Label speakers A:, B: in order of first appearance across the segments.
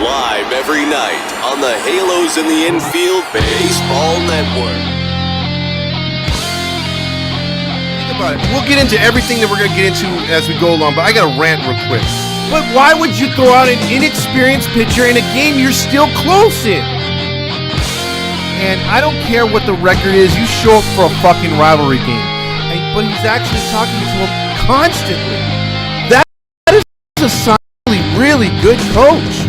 A: Live every night on the Halos in the Infield Baseball Network.
B: Think about it. We'll get into everything that we're going to get into as we go along, but I got to rant real quick. But why would you throw out an inexperienced pitcher in a game you're still close in? And I don't care what the record is. You show up for a fucking rivalry game. But he's actually talking to him constantly. That is a solidly really good coach.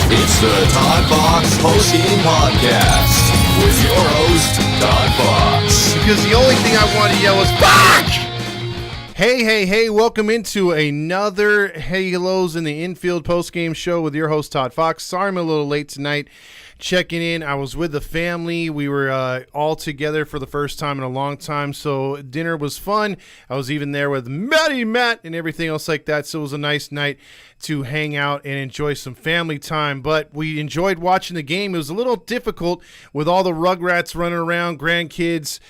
A: It's the ToddFox Post-Game Podcast with your host, ToddFox.
B: Because the only thing I want to yell is fuck! Hey, welcome into another Halos in the Infield post-game show with your host, ToddFox. Sorry I'm a little late tonight checking in. I was with the family. We were all together for the first time in a long time, so dinner was fun. I was even there with Matt, and everything else like that, so it was a nice night to hang out and enjoy some family time. But we enjoyed watching the game. It was a little difficult with all the Rugrats running around, grandkids,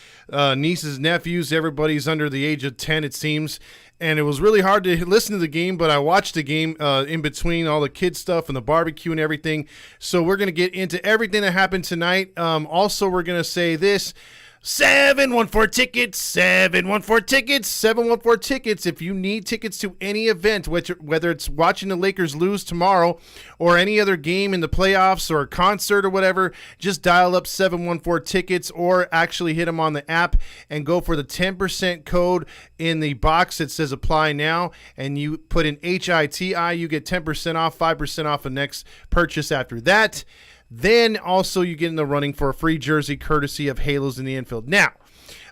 B: nieces, nephews. Everybody's under the age of 10, it seems. And it was really hard to listen to the game, but I watched the game in between all the kid stuff and the barbecue and everything. So we're going to get into everything that happened tonight. Also, we're going to say this. 714 tickets, 714 tickets, 714 tickets. If you need tickets to any event, whether it's watching the Lakers lose tomorrow or any other game in the playoffs or a concert or whatever, just dial up 714 tickets or actually hit them on the app and go for the 10% code in the box that says apply now, and you put in HITI, you get 10% off, 5% off the next purchase after that. Then also you get in the running for a free jersey courtesy of Halos in the Infield. Now,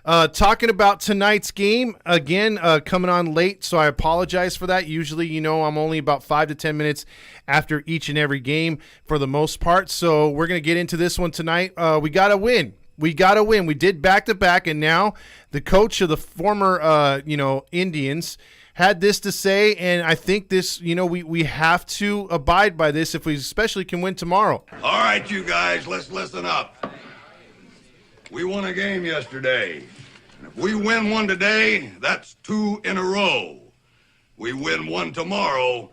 B: talking about tonight's game, again, coming on late, so I apologize for that. Usually, I'm only about 5 to 10 minutes after each and every game for the most part. So we're going to get into this one tonight. We got to win. We got to win. We did back-to-back, and now the coach of the former, Indians had this to say, and I think this, we have to abide by this if we especially can win tomorrow.
C: All right, you guys, let's listen up. We won a game yesterday. And if we win one today, that's 2 in a row. We win one tomorrow,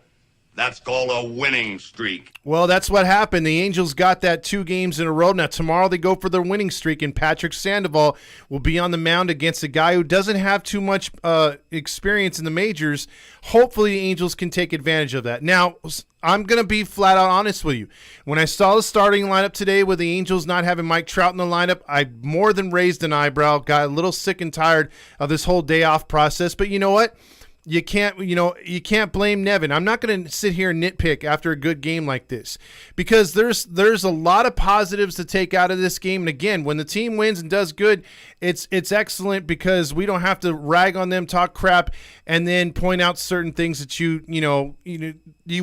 C: that's called a winning streak.
B: Well, that's what happened. The Angels got that 2 games in a row. Now, tomorrow they go for their winning streak, and Patrick Sandoval will be on the mound against a guy who doesn't have too much experience in the majors. Hopefully, the Angels can take advantage of that. Now, I'm going to be flat out honest with you. When I saw the starting lineup today with the Angels not having Mike Trout in the lineup, I more than raised an eyebrow, got a little sick and tired of this whole day off process. But you know what? You can't blame Nevin. I'm not going to sit here and nitpick after a good game like this, because there's a lot of positives to take out of this game. And again, when the team wins and does good, it's excellent, because we don't have to rag on them, talk crap, and then point out certain things that you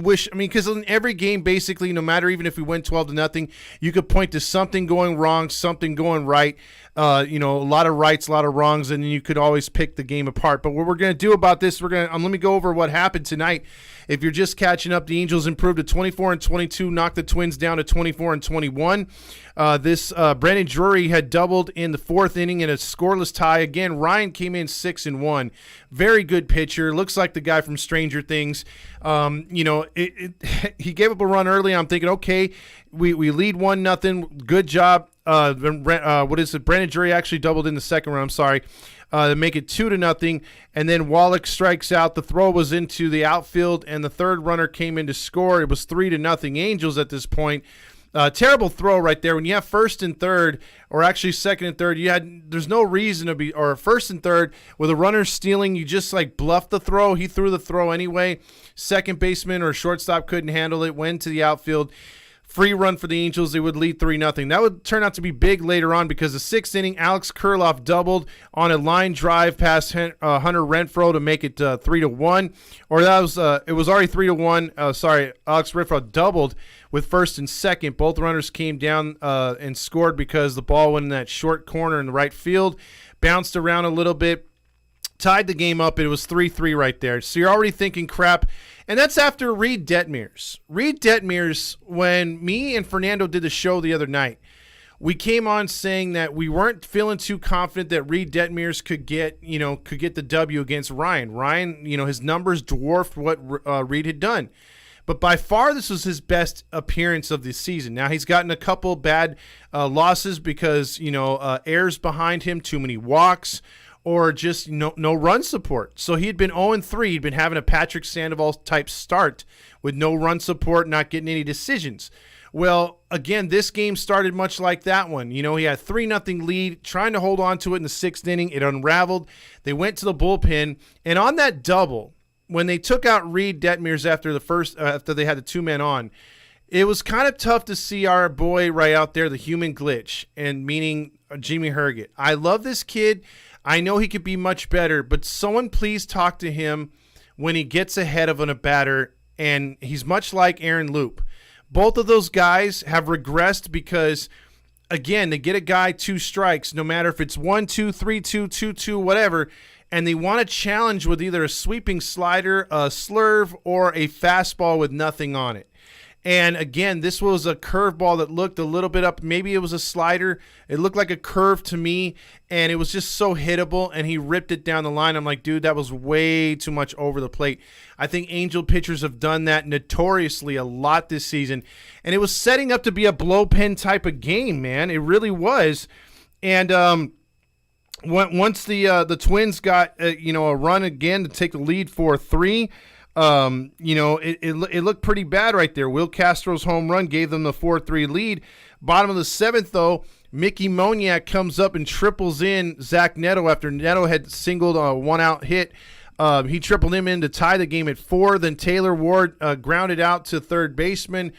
B: wish. I mean, because in every game, basically, no matter, even if we win 12-0, you could point to something going wrong, something going right. A lot of rights, a lot of wrongs, and you could always pick the game apart. But what we're going to do about this, let me go over what happened tonight. If you're just catching up, the Angels improved to 24-22, knocked the Twins down to 24-21. Brandon Drury had doubled in the 4th inning in a scoreless tie. Again, Ryan came in 6-1. Very good pitcher. Looks like the guy from Stranger Things. He gave up a run early. I'm thinking, okay, we lead 1-0. Good job. Brandon Drury actually doubled in the second round. I'm sorry. To make it 2-0, and then Wallach strikes out. The throw was into the outfield, and the third runner came in to score. It was 3-0 Angels at this point. Terrible throw right there. When you have first and third, or actually second and third, there's no reason to be, or first and third with a runner stealing, you just bluff the throw. He threw the throw anyway. Second baseman or shortstop couldn't handle it, went to the outfield. Free run for the Angels. They would lead 3-0. That would turn out to be big later on, because the 6th inning, Alex Kurloff doubled on a line drive past Hunter Renfroe to make it 3-1. Or that was it was already 3-1. Alex Renfroe doubled with first and second. Both runners came down and scored because the ball went in that short corner in the right field, bounced around a little bit. tied the game up. It was 3-3 right there. So you're already thinking crap. And that's after Ried Detmers. Ried Detmers, when me and Fernando did the show the other night, we came on saying that we weren't feeling too confident that Ried Detmers could get the W against Ryan. Ryan, his numbers dwarfed what Ried had done. But by far, this was his best appearance of the season. Now, he's gotten a couple bad losses because, errors behind him, too many walks, or just no run support. So he had been 0-3. He'd been having a Patrick Sandoval type start with no run support, not getting any decisions. Well, again, this game started much like that one. He had 3-0 lead, trying to hold on to it in the 6th inning. It unraveled. They went to the bullpen, and on that double, when they took out Ried Detmers after they had the 2 men on, it was kind of tough to see our boy right out there, the human glitch, and meaning Jimmy Herget. I love this kid. I know he could be much better, but someone please talk to him when he gets ahead of a batter, and he's much like Aaron Loop. Both of those guys have regressed because, again, they get a guy 2 strikes, no matter if it's 1-2, 3-2, 2-2, whatever, and they want to challenge with either a sweeping slider, a slurve, or a fastball with nothing on it. And again, this was a curveball that looked a little bit up. Maybe it was a slider. It looked like a curve to me, and it was just so hittable, and he ripped it down the line. I'm like, dude, that was way too much over the plate. I think Angel pitchers have done that notoriously a lot this season, and it was setting up to be a blow pen type of game, man. It really was. And once the Twins got a run again to take the lead 4-3, it looked pretty bad right there. Will Castro's home run gave them the 4-3 lead. Bottom of the 7th, though, Mickey Moniak comes up and triples in Zach Neto after Neto had singled a 1-out hit. He tripled him in to tie the game at 4. Then Taylor Ward grounded out to third baseman,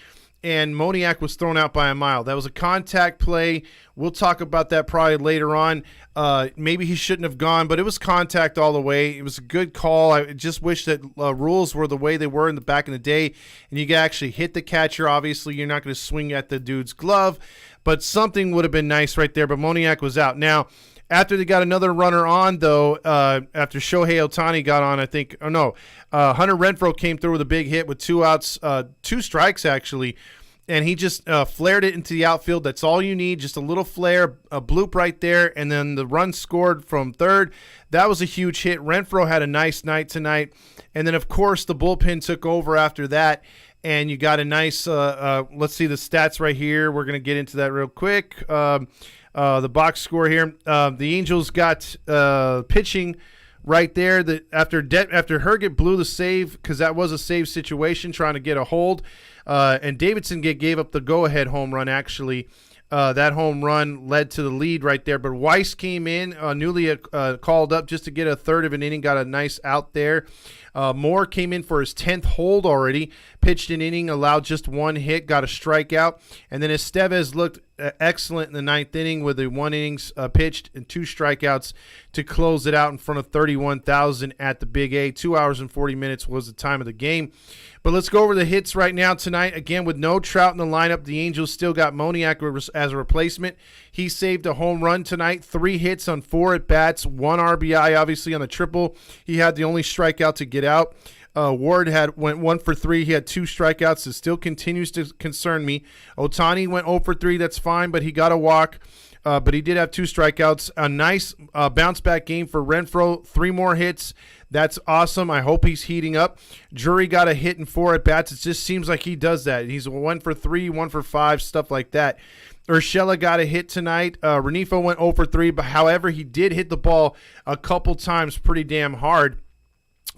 B: and Moniak was thrown out by a mile. That was a contact play. We'll talk about that probably later on. Maybe he shouldn't have gone, but it was contact all the way. It was a good call. I just wish that rules were the way they were in the back in the day, and you could actually hit the catcher. Obviously, you're not going to swing at the dude's glove, but something would have been nice right there. But Moniak was out. Now, after they got another runner on, though, after Shohei Ohtani got on, Hunter Renfroe came through with a big hit with 2 outs, 2 strikes actually, and he just flared it into the outfield. That's all you need, just a little flare, a bloop right there, and then the run scored from third. That was a huge hit. Renfroe had a nice night tonight, and then, of course, the bullpen took over after that, and you got a nice let's see the stats right here. We're going to get into that real quick. The box score here. The Angels got pitching right there. That after Herget blew the save, because that was a save situation, trying to get a hold, and Davidson gave up the go-ahead home run. Actually, that home run led to the lead right there. But Weiss came in, newly called up, just to get a third of an inning, got a nice out there. Moore came in for his 10th hold already, pitched an inning, allowed just 1 hit, got a strikeout, and then Estevez looked excellent in the 9th inning with the 1 innings pitched and 2 strikeouts to close it out in front of 31,000 at the Big A. 2 hours and 40 minutes was the time of the game. But let's go over the hits right now tonight. Again, with no Trout in the lineup, the Angels still got Moniak as a replacement. He saved a home run tonight, 3 hits on 4 at-bats, 1 RBI, obviously, on the triple. He had the only strikeout to get out. Ward went 1 for 3. He had 2 strikeouts. It still continues to concern me. Ohtani went 0 for 3. That's fine, but he got a walk. But he did have 2 strikeouts. A nice bounce-back game for Renfroe. 3 more hits. That's awesome. I hope he's heating up. Drury got a hit and 4 at-bats. It just seems like he does that. He's 1 for 3, 1 for 5, stuff like that. Urshela got a hit tonight. Renifo went 0 for 3, but however, he did hit the ball a couple times pretty damn hard.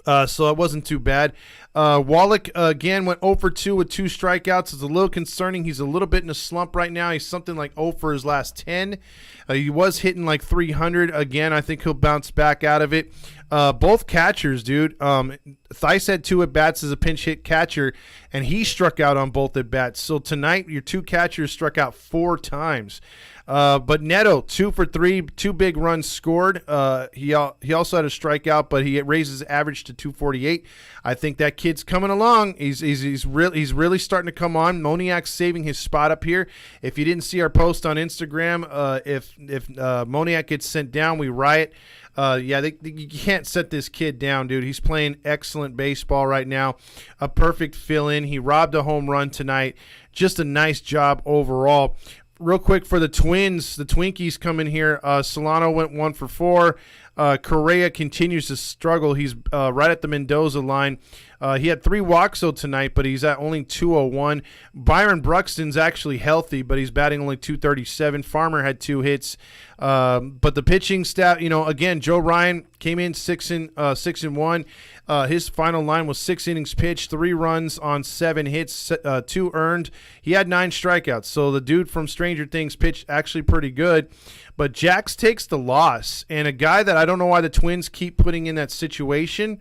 B: So it wasn't too bad. Wallach, again, went 0 for 2 with 2 strikeouts. It's a little concerning. He's a little bit in a slump right now. He's something like 0 for his last 10. He was hitting like 300. Again, I think he'll bounce back out of it. Both catchers, dude. Theis had 2 at-bats as a pinch hit catcher, and he struck out on both at-bats. So tonight, your 2 catchers struck out 4 times. But Neto, 2 for 3, 2 big runs scored. He also had a strikeout, but he raises his average to 248. I think that kid's coming along. He's really starting to come on. Moniak's saving his spot up here. If you didn't see our post on Instagram, if Moniak gets sent down, we riot. You can't set this kid down, dude. He's playing excellent baseball right now. A perfect fill-in. He robbed a home run tonight. Just a nice job overall. Real quick for the Twins, the Twinkies come in here. Solano went 1 for 4. Correa continues to struggle. He's right at the Mendoza line. He had 3 walks though tonight, but he's at only 201. Byron Bruxton's actually healthy, but he's batting only 237. Farmer had 2 hits. But the pitching staff, again, Joe Ryan came in 6-1. His final line was 6 innings pitched, 3 runs on 7 hits, 2 earned. He had 9 strikeouts. So the dude from Stranger Things pitched actually pretty good. But Jax takes the loss. And a guy that I don't know why the Twins keep putting in that situation,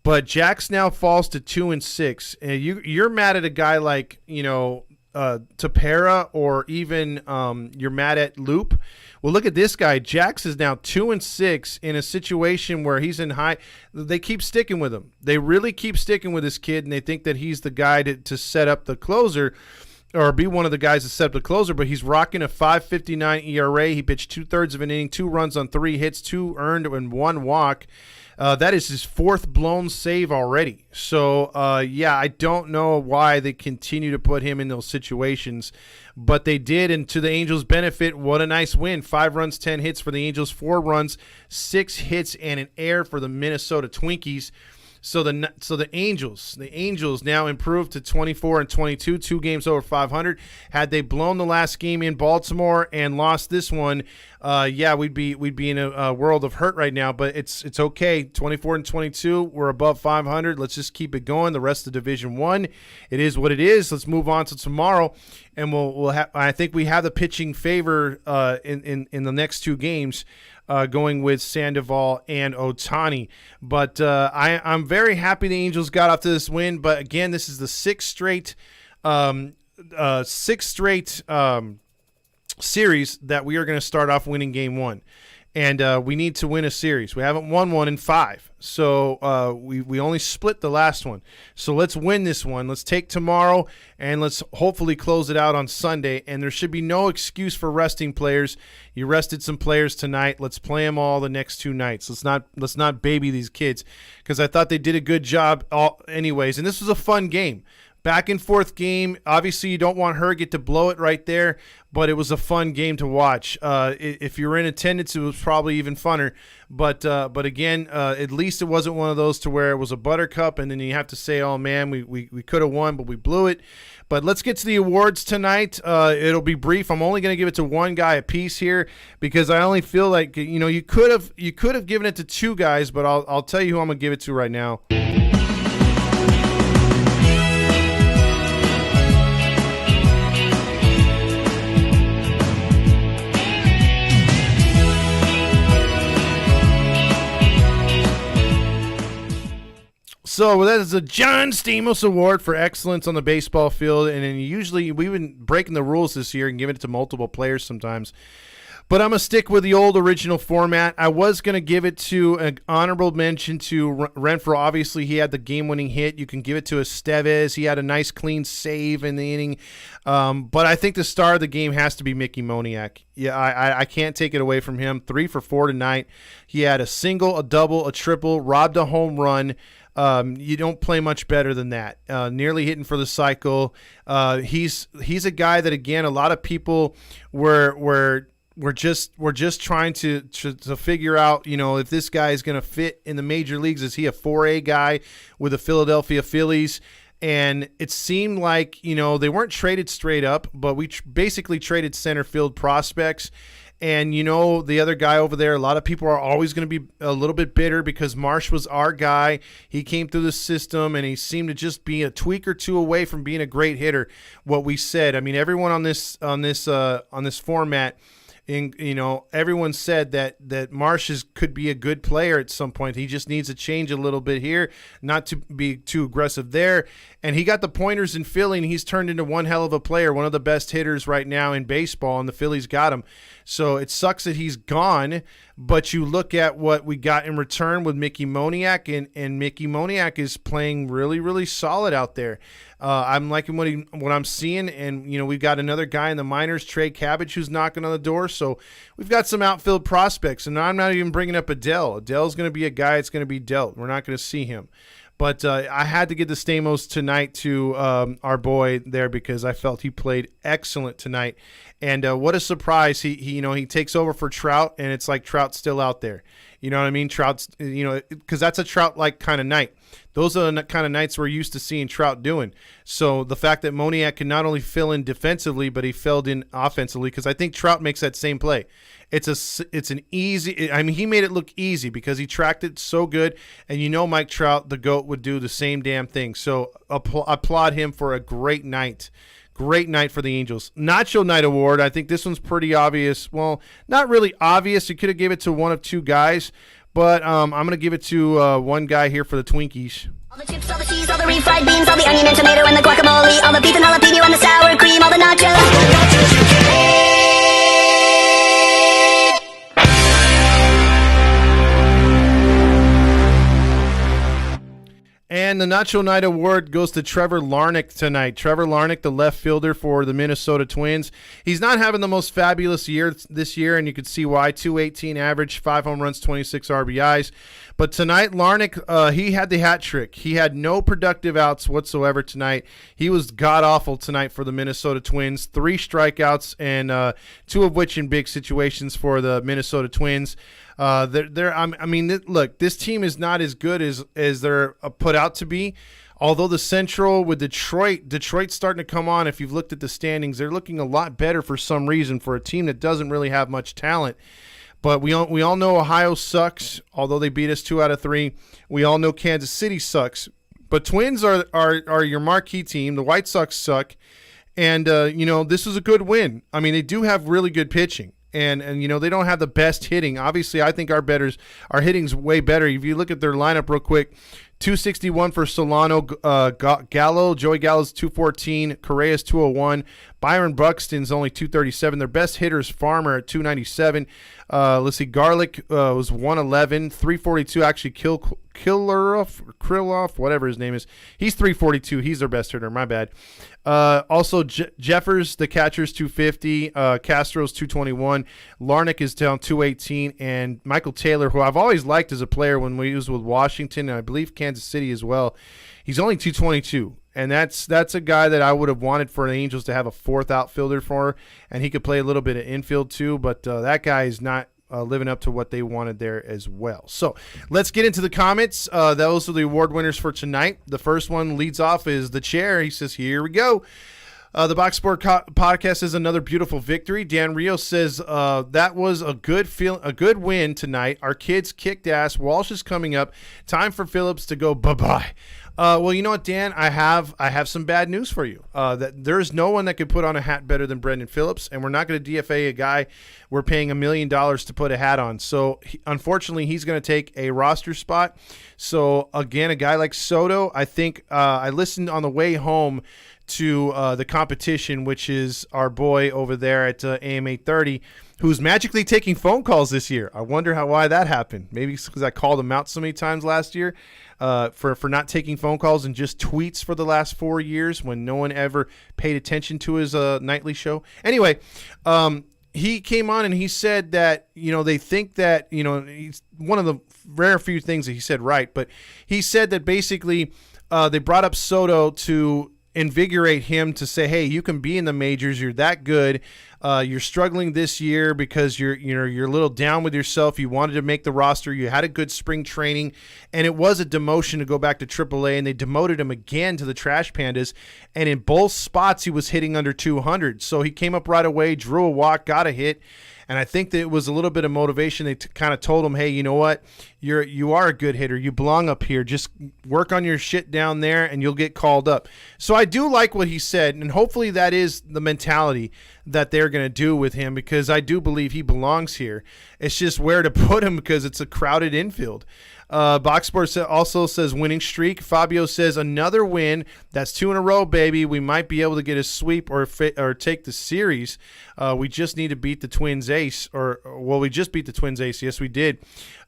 B: but Jax now falls to 2-6. And you're mad at a guy like, Tepera, or even you're mad at Loop. Well, look at this guy. Jax is now 2-6 in a situation where he's in high. They keep sticking with him. They really keep sticking with this kid, and they think that he's the guy to set up the closer, or be one of the guys to set up the closer. But he's rocking a 5.59 ERA. He pitched 2/3 of an inning, 2 runs on 3 hits, 2 earned, and 1 walk. That is his 4th blown save already. So, I don't know why they continue to put him in those situations, but they did, and to the Angels' benefit, what a nice win. 5 runs, 10 hits for the Angels, 4 runs, 6 hits, and an error for the Minnesota Twinkies. So the Angels now improved to 24-22, 2 games over 500. Had they blown the last game in Baltimore and lost this one, we'd be in a world of hurt right now. But it's okay. 24-22, we're above 500. Let's just keep it going. The rest of Division 1, it is what it is. Let's move on to tomorrow, and we'll have. I think we have the pitching favor in the next 2 games. Going with Sandoval and Ohtani. But I'm very happy the Angels got off to this win. But again, this is the 6th straight series that we are going to start off winning game 1. And we need to win a series. We haven't won one in 5. So we only split the last one. So let's win this one. Let's take tomorrow, and let's hopefully close it out on Sunday. And there should be no excuse for resting players. You rested some players tonight. Let's play them all the next 2 nights. Let's not baby these kids, because I thought they did a good job anyways. And this was a fun game. Back and forth game. Obviously, you don't want Herget to blow it right there, but it was a fun game to watch. If you were in attendance, it was probably even funner. But again, at least it wasn't one of those to where it was a buttercup, and then you have to say, "Oh man, we could have won, but we blew it." But let's get to the awards tonight. It'll be brief. I'm only going to give it to one guy a piece here, because I only feel like you could have given it to 2 guys, but I'll tell you who I'm going to give it to right now. So that is the John Stamos Award for excellence on the baseball field, and then usually we've been breaking the rules this year and giving it to multiple players sometimes. But I'm going to stick with the old original format. I was going to give it to an honorable mention to Renfroe. Obviously, he had the game-winning hit. You can give it to Estevez. He had a nice, clean save in the inning. But I think the star of the game has to be Mickey Moniak. Yeah, I can't take it away from him. 3 for 4 tonight. He had a single, a double, a triple, robbed a home run. You don't play much better than that. Nearly hitting for the cycle. He's a guy that, again, a lot of people were just trying to figure out, if this guy is going to fit in the major leagues. Is he a 4A guy with the Philadelphia Phillies? And it seemed like, they weren't traded straight up, but we basically traded center field prospects. And, the other guy over there, a lot of people are always going to be a little bit bitter because Marsh was our guy. He came through the system, and he seemed to just be a tweak or 2 away from being a great hitter, what we said. I mean, everyone on this format Everyone said that Marsh could be a good player at some point. He just needs to change a little bit here, not to be too aggressive there. And he got the pointers in Philly, and he's turned into one hell of a player, one of the best hitters right now in baseball, and the Phillies got him. So it sucks that he's gone, but you look at what we got in return with Mickey Moniak, and Mickey Moniak is playing really, really solid out there. I'm liking what I'm seeing, and we've got another guy in the minors, Trey Cabbage, who's knocking on the door. So we've got some outfield prospects, and I'm not even bringing up Adele. Adele's going to be a guy that's going to be dealt. We're not going to see him. But I had to give the Stamos tonight to our boy there because I felt he played excellent tonight. And what a surprise. He takes over for Trout, and it's like Trout's still out there. You know what I mean? Trout's, because that's a Trout-like kind of night. Those are the kind of nights we're used to seeing Trout doing. So the fact that Moniak can not only fill in defensively, but he filled in offensively, because I think Trout makes that same play. It's an easy. I mean, he made it look easy because he tracked it so good, and Mike Trout, the GOAT, would do the same damn thing. So applaud him for a great night. Great night for the Angels. Nacho Night Award. I think this one's pretty obvious. Well, not really obvious. You could have given it to one of two guys, but I'm going to give it to one guy here for the Twinkies.
D: All the chips, all the cheese, all the refried beans, all the onion and tomato and the guacamole, all the beef and jalapeno and the sour cream, all the nachos.
B: And the Nacho Night Award goes to Trevor Larnach tonight. Trevor Larnach, the left fielder for the Minnesota Twins. He's not having the most fabulous year this year, and you could see why. 218 average, 5 home runs, 26 RBIs. But tonight, Larnach, he had the hat trick. He had no productive outs whatsoever tonight. He was god-awful tonight for the Minnesota Twins. 3 strikeouts, and 2 of which in big situations for the Minnesota Twins. Look, this team is not as good as they're put out to be. Although the Central with Detroit's starting to come on. If you've looked at the standings, they're looking a lot better for some reason for a team that doesn't really have much talent. But we all know Ohio sucks, although they beat us 2 out of 3. We all know Kansas City sucks. But Twins are your marquee team. The White Sox suck. And, this was a good win. I mean, they do have really good pitching. And they don't have the best hitting. Obviously, I think our hitting's way better. If you look at their lineup real quick, 261 for Solano, Joey Gallo's 214, Correa's 201, Byron Buxton's only 237. Their best hitter is Farmer at 297. Let's see, Garlic was 111, 342. Actually, Krylov, whatever his name is, he's 342. He's their best hitter. My bad. Also, Jeffers, the catcher's 250. Castro's 221. Larnach is down 218, and Michael Taylor, who I've always liked as a player when we was with Washington, and I believe Kansas City as well, he's only 222. And that's a guy that I would have wanted for the Angels to have a 4th outfielder for, and he could play a little bit of infield too, but that guy is not living up to what they wanted there as well. So let's get into the comments. Those are the award winners for tonight. The first one leads off is the chair. He says, here we go. The Box Sport Podcast is another beautiful victory. Dan Rio says that was a good win tonight. Our kids kicked ass. Walsh is coming up. Time for Phillips to go bye-bye. Well, you know what, Dan? I have some bad news for you. That there's no one that could put on a hat better than Brendan Phillips, and we're not going to DFA a guy we're paying $1 million to put a hat on. So, unfortunately, he's going to take a roster spot. So, again, a guy like Soto, I think I listened on the way home to the competition, which is our boy over there at AM 830, who's magically taking phone calls this year. I wonder why that happened. Maybe it's because I called him out so many times last year for not taking phone calls and just tweets for the last 4 years when no one ever paid attention to his nightly show. Anyway, he came on and he said that, they think that, he's one of the rare few things that he said right, but he said that basically they brought up Soto to invigorate him to say, hey, you can be in the majors. You're that good. You're struggling this year because you're a little down with yourself. You wanted to make the roster. You had a good spring training, and it was a demotion to go back to AAA, and they demoted him again to the Trash Pandas, and in both spots he was hitting under 200. So he came up right away, drew a walk, got a hit. And I think that it was a little bit of motivation. They kind of told him, hey, you know what? You are a good hitter. You belong up here. Just work on your shit down there, and you'll get called up. So I do like what he said, and hopefully that is the mentality that they're going to do with him, because I do believe he belongs here. It's just where to put him because it's a crowded infield. Box Sports also says winning streak. Fabio says another win. That's 2 in a row, baby. We might be able to get a sweep or take the series. We just need to beat the Twins ace. We just beat the Twins ace. Yes, we did.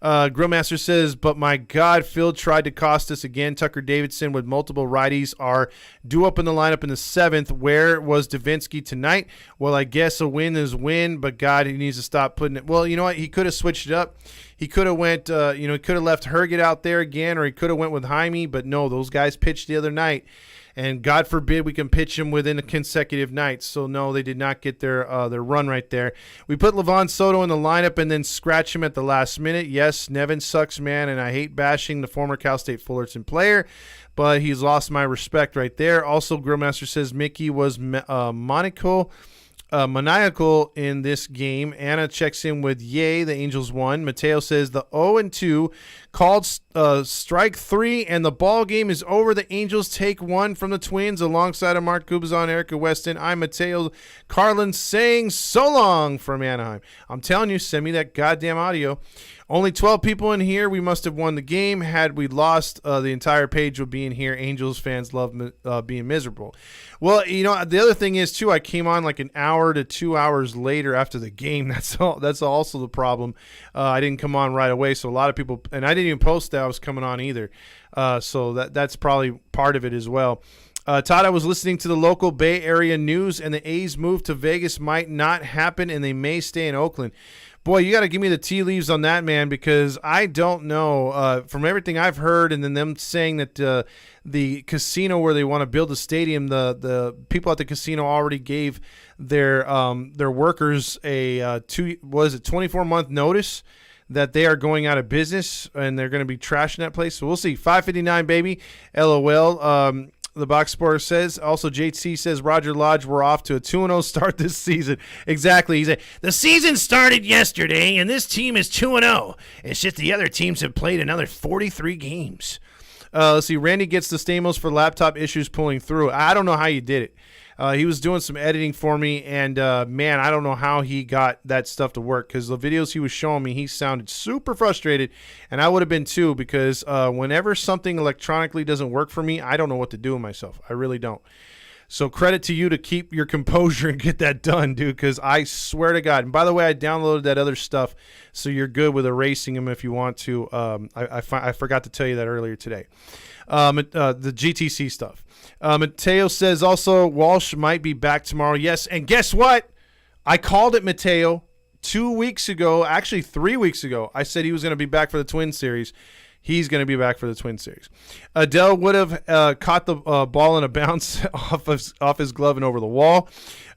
B: Grillmaster says, but my God, Phil tried to cost us again. Tucker Davidson with multiple righties are due up in the lineup in the 7th. Where was Davinsky tonight? Well, I guess a win is win, but God, he needs to stop putting it. Well, you know what? He could have switched it up. He could have went, he could have left Herget out there again, or he could have went with Jaime, but no, those guys pitched the other night, and God forbid we can pitch them within a consecutive night. So no, they did not get their run right there. We put Levon Soto in the lineup and then scratch him at the last minute. Yes, Nevin sucks, man, and I hate bashing the former Cal State Fullerton player, but he's lost my respect right there. Also, Grillmaster says Mickey was maniacal in this game. Anna checks in with yay, the Angels won. Mateo says the 0-2 called strike 3 and the ball game is over. The Angels take 1 from the Twins alongside of Mark Gubazon, Erica Weston. I'm Mateo Carlin saying so long from Anaheim. I'm telling you, send me that goddamn audio. Only 12 people in here. We must have won the game. Had we lost, the entire page would be in here. Angels fans love being miserable. Well, the other thing is, too, I came on like an hour to 2 hours later after the game. That's also the problem. I didn't come on right away, so a lot of people – and I didn't even post that I was coming on either. So that's probably part of it as well. Todd, I was listening to the local Bay Area news, and the A's move to Vegas might not happen, and they may stay in Oakland. Boy, you got to give me the tea leaves on that, man, because I don't know. From everything I've heard, and then them saying that the casino where they want to build a stadium, the people at the casino already gave their workers a 24-month notice that they are going out of business and they're going to be trashing that place. So we'll see. 559, baby. LOL. The box score says. Also, JT says Roger Lodge, we're off to a 2-0 start this season. Exactly. He said, the season started yesterday, and this team is 2-0. It's just the other teams have played another 43 games. Let's see. Randy gets the Stamos for laptop issues pulling through. I don't know how you did it. He was doing some editing for me, and, man, I don't know how he got that stuff to work, because the videos he was showing me, he sounded super frustrated, and I would have been too, because whenever something electronically doesn't work for me, I don't know what to do with myself. I really don't. So credit to you to keep your composure and get that done, dude, because I swear to God. And by the way, I downloaded that other stuff, so you're good with erasing them if you want to. I forgot to tell you that earlier today. The GTC stuff. Mateo says also Walsh might be back tomorrow. Yes, and guess what? I called it, Mateo, 2 weeks ago, actually 3 weeks ago. I said he was going to be back for the Twin Series. He's going to be back for the Twin Series. Adele would have caught the ball in a bounce off his glove and over the wall.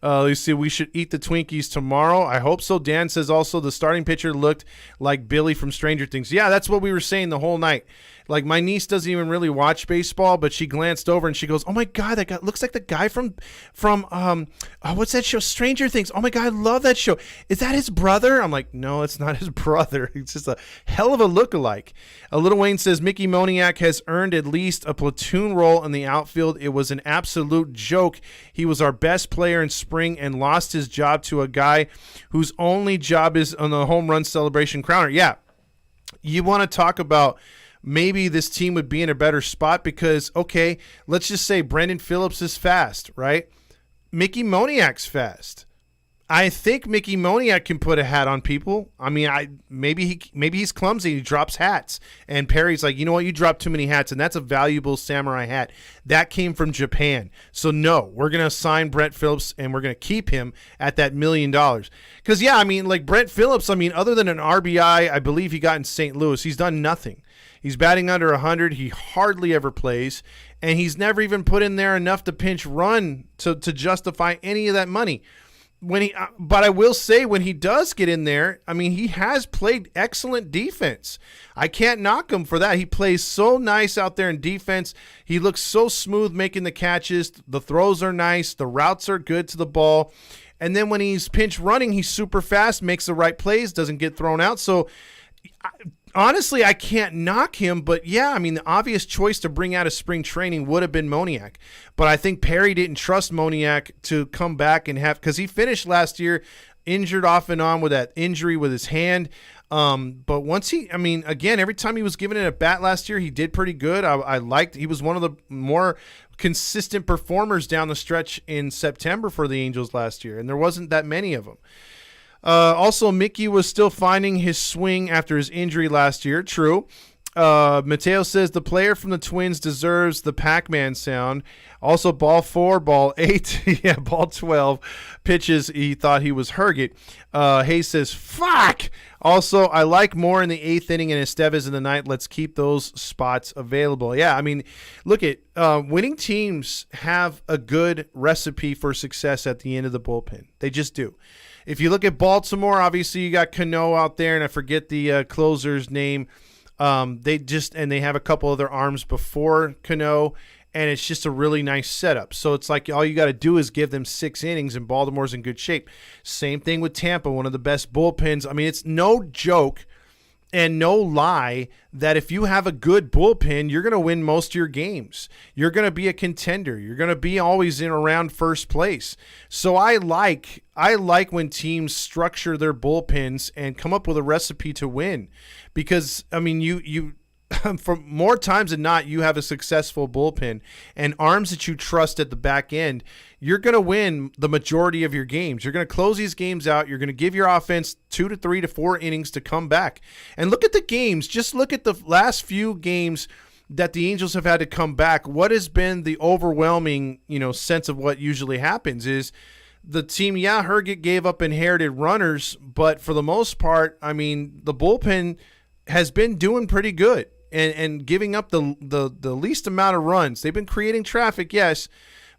B: Let's see. We should eat the Twinkies tomorrow. I hope so. Dan says also the starting pitcher looked like Billy from Stranger Things. Yeah, that's what we were saying the whole night. Like, my niece doesn't even really watch baseball, but she glanced over and she goes, "Oh my God, that guy looks like the guy from what's that show? Stranger Things. Oh my God, I love that show. Is that his brother?" I'm like, "No, it's not his brother. It's just a hell of a lookalike." Little Wayne says Mickey Moniak has earned at least a platoon role in the outfield. It was an absolute joke. He was our best player in spring and lost his job to a guy whose only job is on the home run celebration crowner. Yeah, you want to talk about maybe this team would be in a better spot because, okay, let's just say Brendan Phillips is fast, right? Mickey Moniak's fast. I think Mickey Moniak can put a hat on people. I mean, maybe he's clumsy. He drops hats. And Perry's like, you know what? You dropped too many hats, and that's a valuable samurai hat. That came from Japan. So, no, we're going to sign Brett Phillips, and we're going to keep him at that $1 million. Because, yeah, I mean, like Brett Phillips, I mean, other than an RBI, I believe he got in St. Louis, he's done nothing. He's batting under 100. He hardly ever plays, and he's never even put in there enough to pinch run to justify any of that money. But I will say when he does get in there, I mean, he has played excellent defense. I can't knock him for that. He plays so nice out there in defense. He looks so smooth making the catches. The throws are nice. The routes are good to the ball. And then when he's pinch running, he's super fast, makes the right plays, doesn't get thrown out. So honestly, I can't knock him, but yeah, I mean, the obvious choice to bring out of spring training would have been Moniak. But I think Perry didn't trust Moniak to come back and have, because he finished last year injured off and on with that injury with his hand. But once again, every time he was given it a bat last year, he did pretty good. I liked, he was one of the more consistent performers down the stretch in September for the Angels last year, and there wasn't that many of them. Also, Mickey was still finding his swing after his injury last year. True. Mateo says the player from the Twins deserves the Pac-Man sound. Also, ball 4, ball 8, yeah, ball 12 pitches. He thought he was Herget. Hayes says, fuck. Also, I like more in the 8th inning and Estevez in the 9th. Let's keep those spots available. Yeah, I mean, look at winning teams have a good recipe for success at the end of the bullpen. They just do. If you look at Baltimore, obviously you got Cano out there, and I forget the closer's name. They have a couple other arms before Cano, and it's just a really nice setup. So it's like all you got to do is give them 6 innings, and Baltimore's in good shape. Same thing with Tampa, one of the best bullpens. I mean, it's no joke and no lie that if you have a good bullpen, you're going to win most of your games. You're going to be a contender. You're going to be always in around first place. So I like when teams structure their bullpens and come up with a recipe to win, because I mean, you for more times than not, you have a successful bullpen and arms that you trust at the back end. You're going to win the majority of your games. You're going to close these games out. You're going to give your offense 2 to 3 to 4 innings to come back. And look at the games. Just look at the last few games that the Angels have had to come back. What has been the overwhelming, sense of what usually happens is the team, Herget gave up inherited runners, but for the most part, I mean, the bullpen has been doing pretty good and giving up the least amount of runs. They've been creating traffic, yes,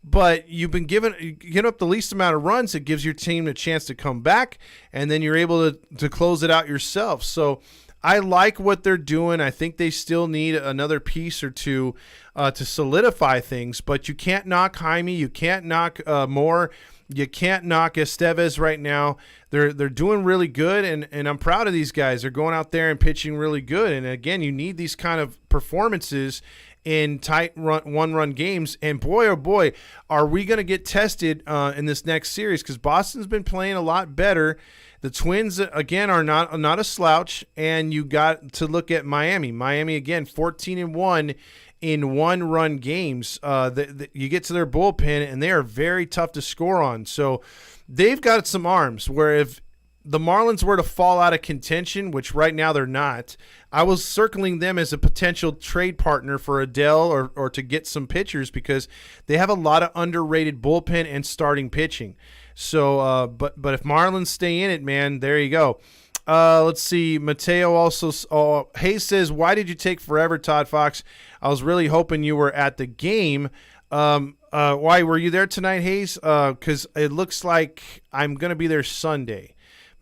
B: but you've been giving up the least amount of runs. It gives your team a chance to come back, and then you're able to close it out yourself. So I like what they're doing. I think they still need another piece or two to solidify things, but you can't knock Jaime. You can't knock Moore. You can't knock Estevez right now. They're doing really good, and I'm proud of these guys. They're going out there and pitching really good. And, again, you need these kind of performances in tight one-run games. And, boy, oh, boy, are we going to get tested in this next series, because Boston's been playing a lot better. The Twins, again, are not a slouch, and you got to look at Miami. Miami, again, 14-1 in one-run games. You get to their bullpen, and they are very tough to score on. So they've got some arms where if the Marlins were to fall out of contention, which right now they're not, I was circling them as a potential trade partner for Adele or to get some pitchers, because they have a lot of underrated bullpen and starting pitching. So, but if Marlins stay in it, man, there you go. Let's see. Mateo also, Hayes says, why did you take forever, ToddFox? I was really hoping you were at the game. Why were you there tonight, Hayes? Because it looks like I'm going to be there Sunday.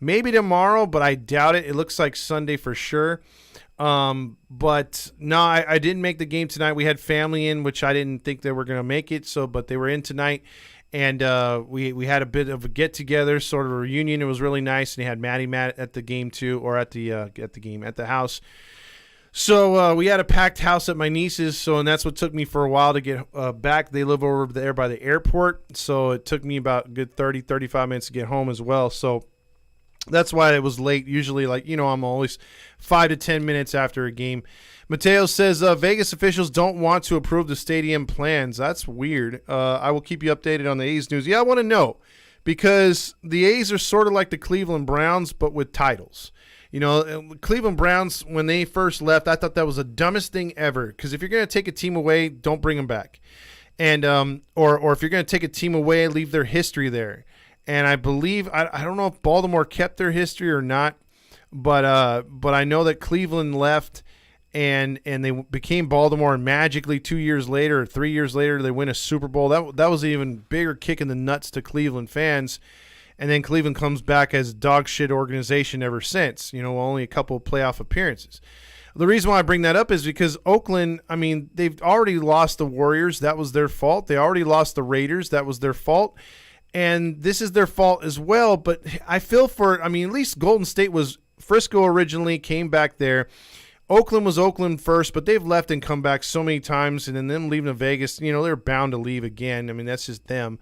B: Maybe tomorrow, but I doubt it. It looks like Sunday for sure. But no, I didn't make the game tonight. We had family in, which I didn't think they were going to make it. But they were in tonight. And we had a bit of a get together, sort of a reunion. It was really nice, and he had Matt at the game too, or at the house. So we had a packed house at my niece's. And that's what took me for a while to get back. They live over there by the airport, so it took me about a good 30-35 minutes to get home as well. So that's why it was late. Usually, I'm always 5 to 10 minutes after a game. Mateo says Vegas officials don't want to approve the stadium plans. That's weird. I will keep you updated on the A's news. Yeah, I want to know, because the A's are sort of like the Cleveland Browns, but with titles. Cleveland Browns, when they first left, I thought that was the dumbest thing ever, because if you're going to take a team away, don't bring them back. And or if you're going to take a team away, leave their history there. And I believe, I don't know if Baltimore kept their history or not, but I know that Cleveland left and they became Baltimore, and magically 2 years later or 3 years later they win a Super Bowl. That was an even bigger kick in the nuts to Cleveland fans. And then Cleveland comes back as a dog shit organization ever since, only a couple of playoff appearances. The reason why I bring that up is because Oakland, I mean, they've already lost the Warriors. That was their fault. They already lost the Raiders. That was their fault. And this is their fault as well. But I feel at least Golden State was Frisco originally, came back there. Oakland was Oakland first, but they've left and come back so many times, and then them leaving to Vegas, they're bound to leave again. I mean, that's just them.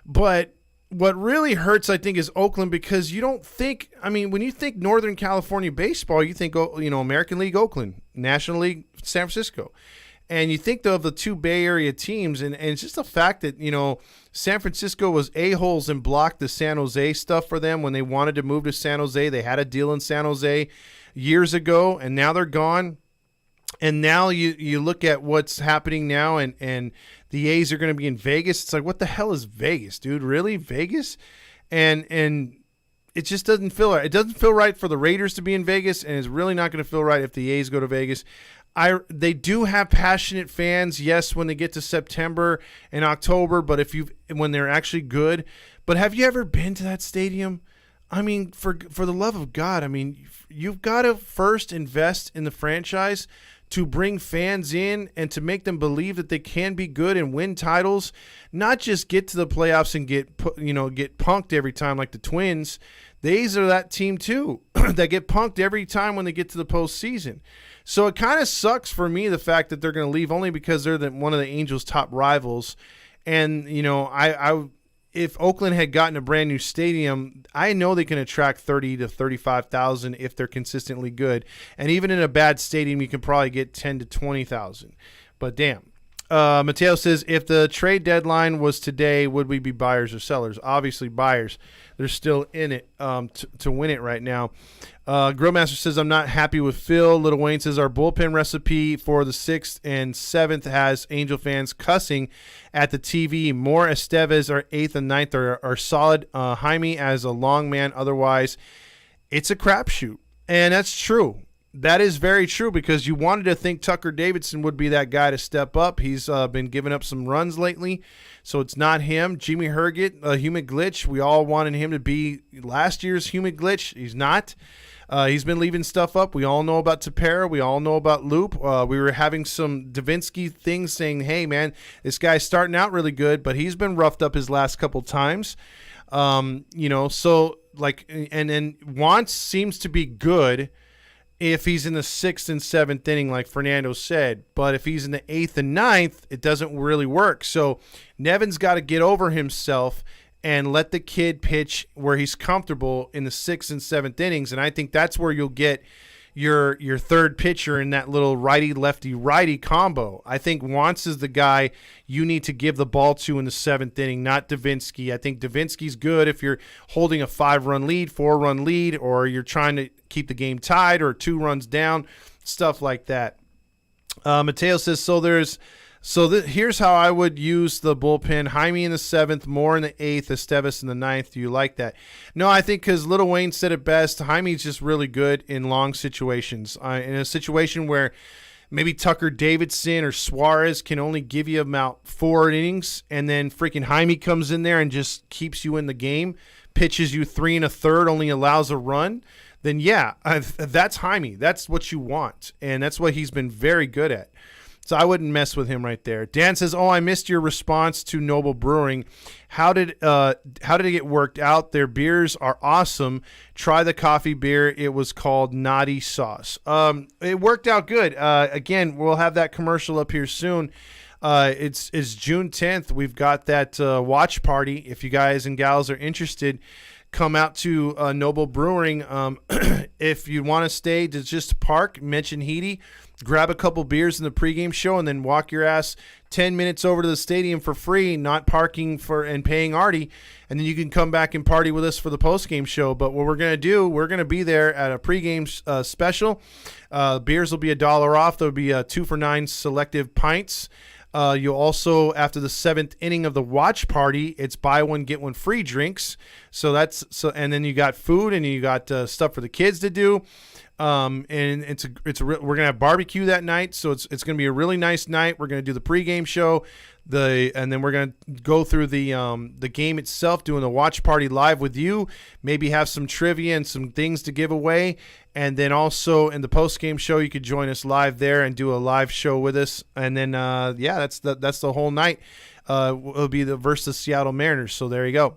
B: But what really hurts, I think, is Oakland, because you don't think, when you think Northern California baseball, you think, American League Oakland, National League San Francisco. And you think of the two Bay Area teams, and it's just the fact that, San Francisco was a-holes and blocked the San Jose stuff for them when they wanted to move to San Jose. They had a deal in San Jose years ago, and now they're gone. And now you look at what's happening now, and the A's are going to be in Vegas. It's like, what the hell is Vegas, dude? Really? Vegas? And it just doesn't feel right. It doesn't feel right for the Raiders to be in Vegas, and it's really not going to feel right if the A's go to Vegas. They do have passionate fans, yes, when they get to September and October, but when they're actually good. But have you ever been to that stadium? For the love of God, you've got to first invest in the franchise to bring fans in and to make them believe that they can be good and win titles, not just get to the playoffs and get punked every time like the Twins. The A's are that team too that get punked every time when they get to the postseason. So it kind of sucks for me, the fact that they're going to leave, only because they're one of the Angels' top rivals. And if Oakland had gotten a brand new stadium, I know they can attract 30 to 35,000 if they're consistently good. And even in a bad stadium, you can probably get 10 to 20,000. But damn. Mateo says, if the trade deadline was today, would we be buyers or sellers? Obviously buyers. They're still in it to win it right now. Grillmaster says, I'm not happy with Phil. Little Wayne says, our bullpen recipe for the 6th and 7th has Angel fans cussing at the TV. More Estevez, our 8th and 9th are solid. Jaime as a long man. Otherwise, it's a crapshoot. And that's true. That is very true, because you wanted to think Tucker Davidson would be that guy to step up. He's been giving up some runs lately, so it's not him. Jimmy Herget, a humid glitch. We all wanted him to be last year's humid glitch. He's not. He's been leaving stuff up. We all know about Tepera. We all know about Loop. We were having some Davinsky things saying, hey, man, this guy's starting out really good, but he's been roughed up his last couple times. And then Wantz seems to be good if he's in the 6th and 7th inning, like Fernando said. But if he's in the 8th and 9th, it doesn't really work. So Nevin's got to get over himself and let the kid pitch where he's comfortable in the 6th and 7th innings. And I think that's where you'll get your third pitcher in that little righty-lefty-righty combo. I think Wantz is the guy you need to give the ball to in the 7th inning, not Davinsky. I think Davinsky's good if you're holding a 5-run lead, 4-run lead, or you're trying to keep the game tied or 2 runs down, stuff like that. Mateo says, here's how I would use the bullpen. Jaime in the 7th, Moore in the 8th, Estevez in the 9th. Do you like that? No, I think because Little Wayne said it best, Jaime's just really good in long situations. In a situation where maybe Tucker Davidson or Suarez can only give you about 4 innings, and then freaking Jaime comes in there and just keeps you in the game, pitches you 3 1/3, only allows a run, then yeah, that's Jaime. That's what you want, and that's what he's been very good at. So I wouldn't mess with him right there. Dan says, I missed your response to Noble Brewing. How did it get worked out? Their beers are awesome. Try the coffee beer. It was called Naughty Sauce. It worked out good. Again, we'll have that commercial up here soon. It's June 10th. We've got that watch party. If you guys and gals are interested, come out to Noble Brewing. If you want to stay to just park, mention Heedy, grab a couple beers in the pregame show, and then walk your ass 10 minutes over to the stadium for free, not parking and paying Artie, and then you can come back and party with us for the postgame show. But what we're going to do, we're going to be there at a pregame special. Beers will be $1 off. There'll be 2 for $9 selective pints. You'll also, after the 7th inning of the watch party, it's buy one get one free drinks. And then you got food, and you got stuff for the kids to do. And we're gonna have barbecue that night, so it's gonna be a really nice night. We're gonna do the pregame show, and then we're gonna go through the game itself, doing the watch party live with you. Maybe have some trivia and some things to give away, and then also in the postgame show, you could join us live there and do a live show with us. And then that's the whole night. It'll be the versus Seattle Mariners. So there you go.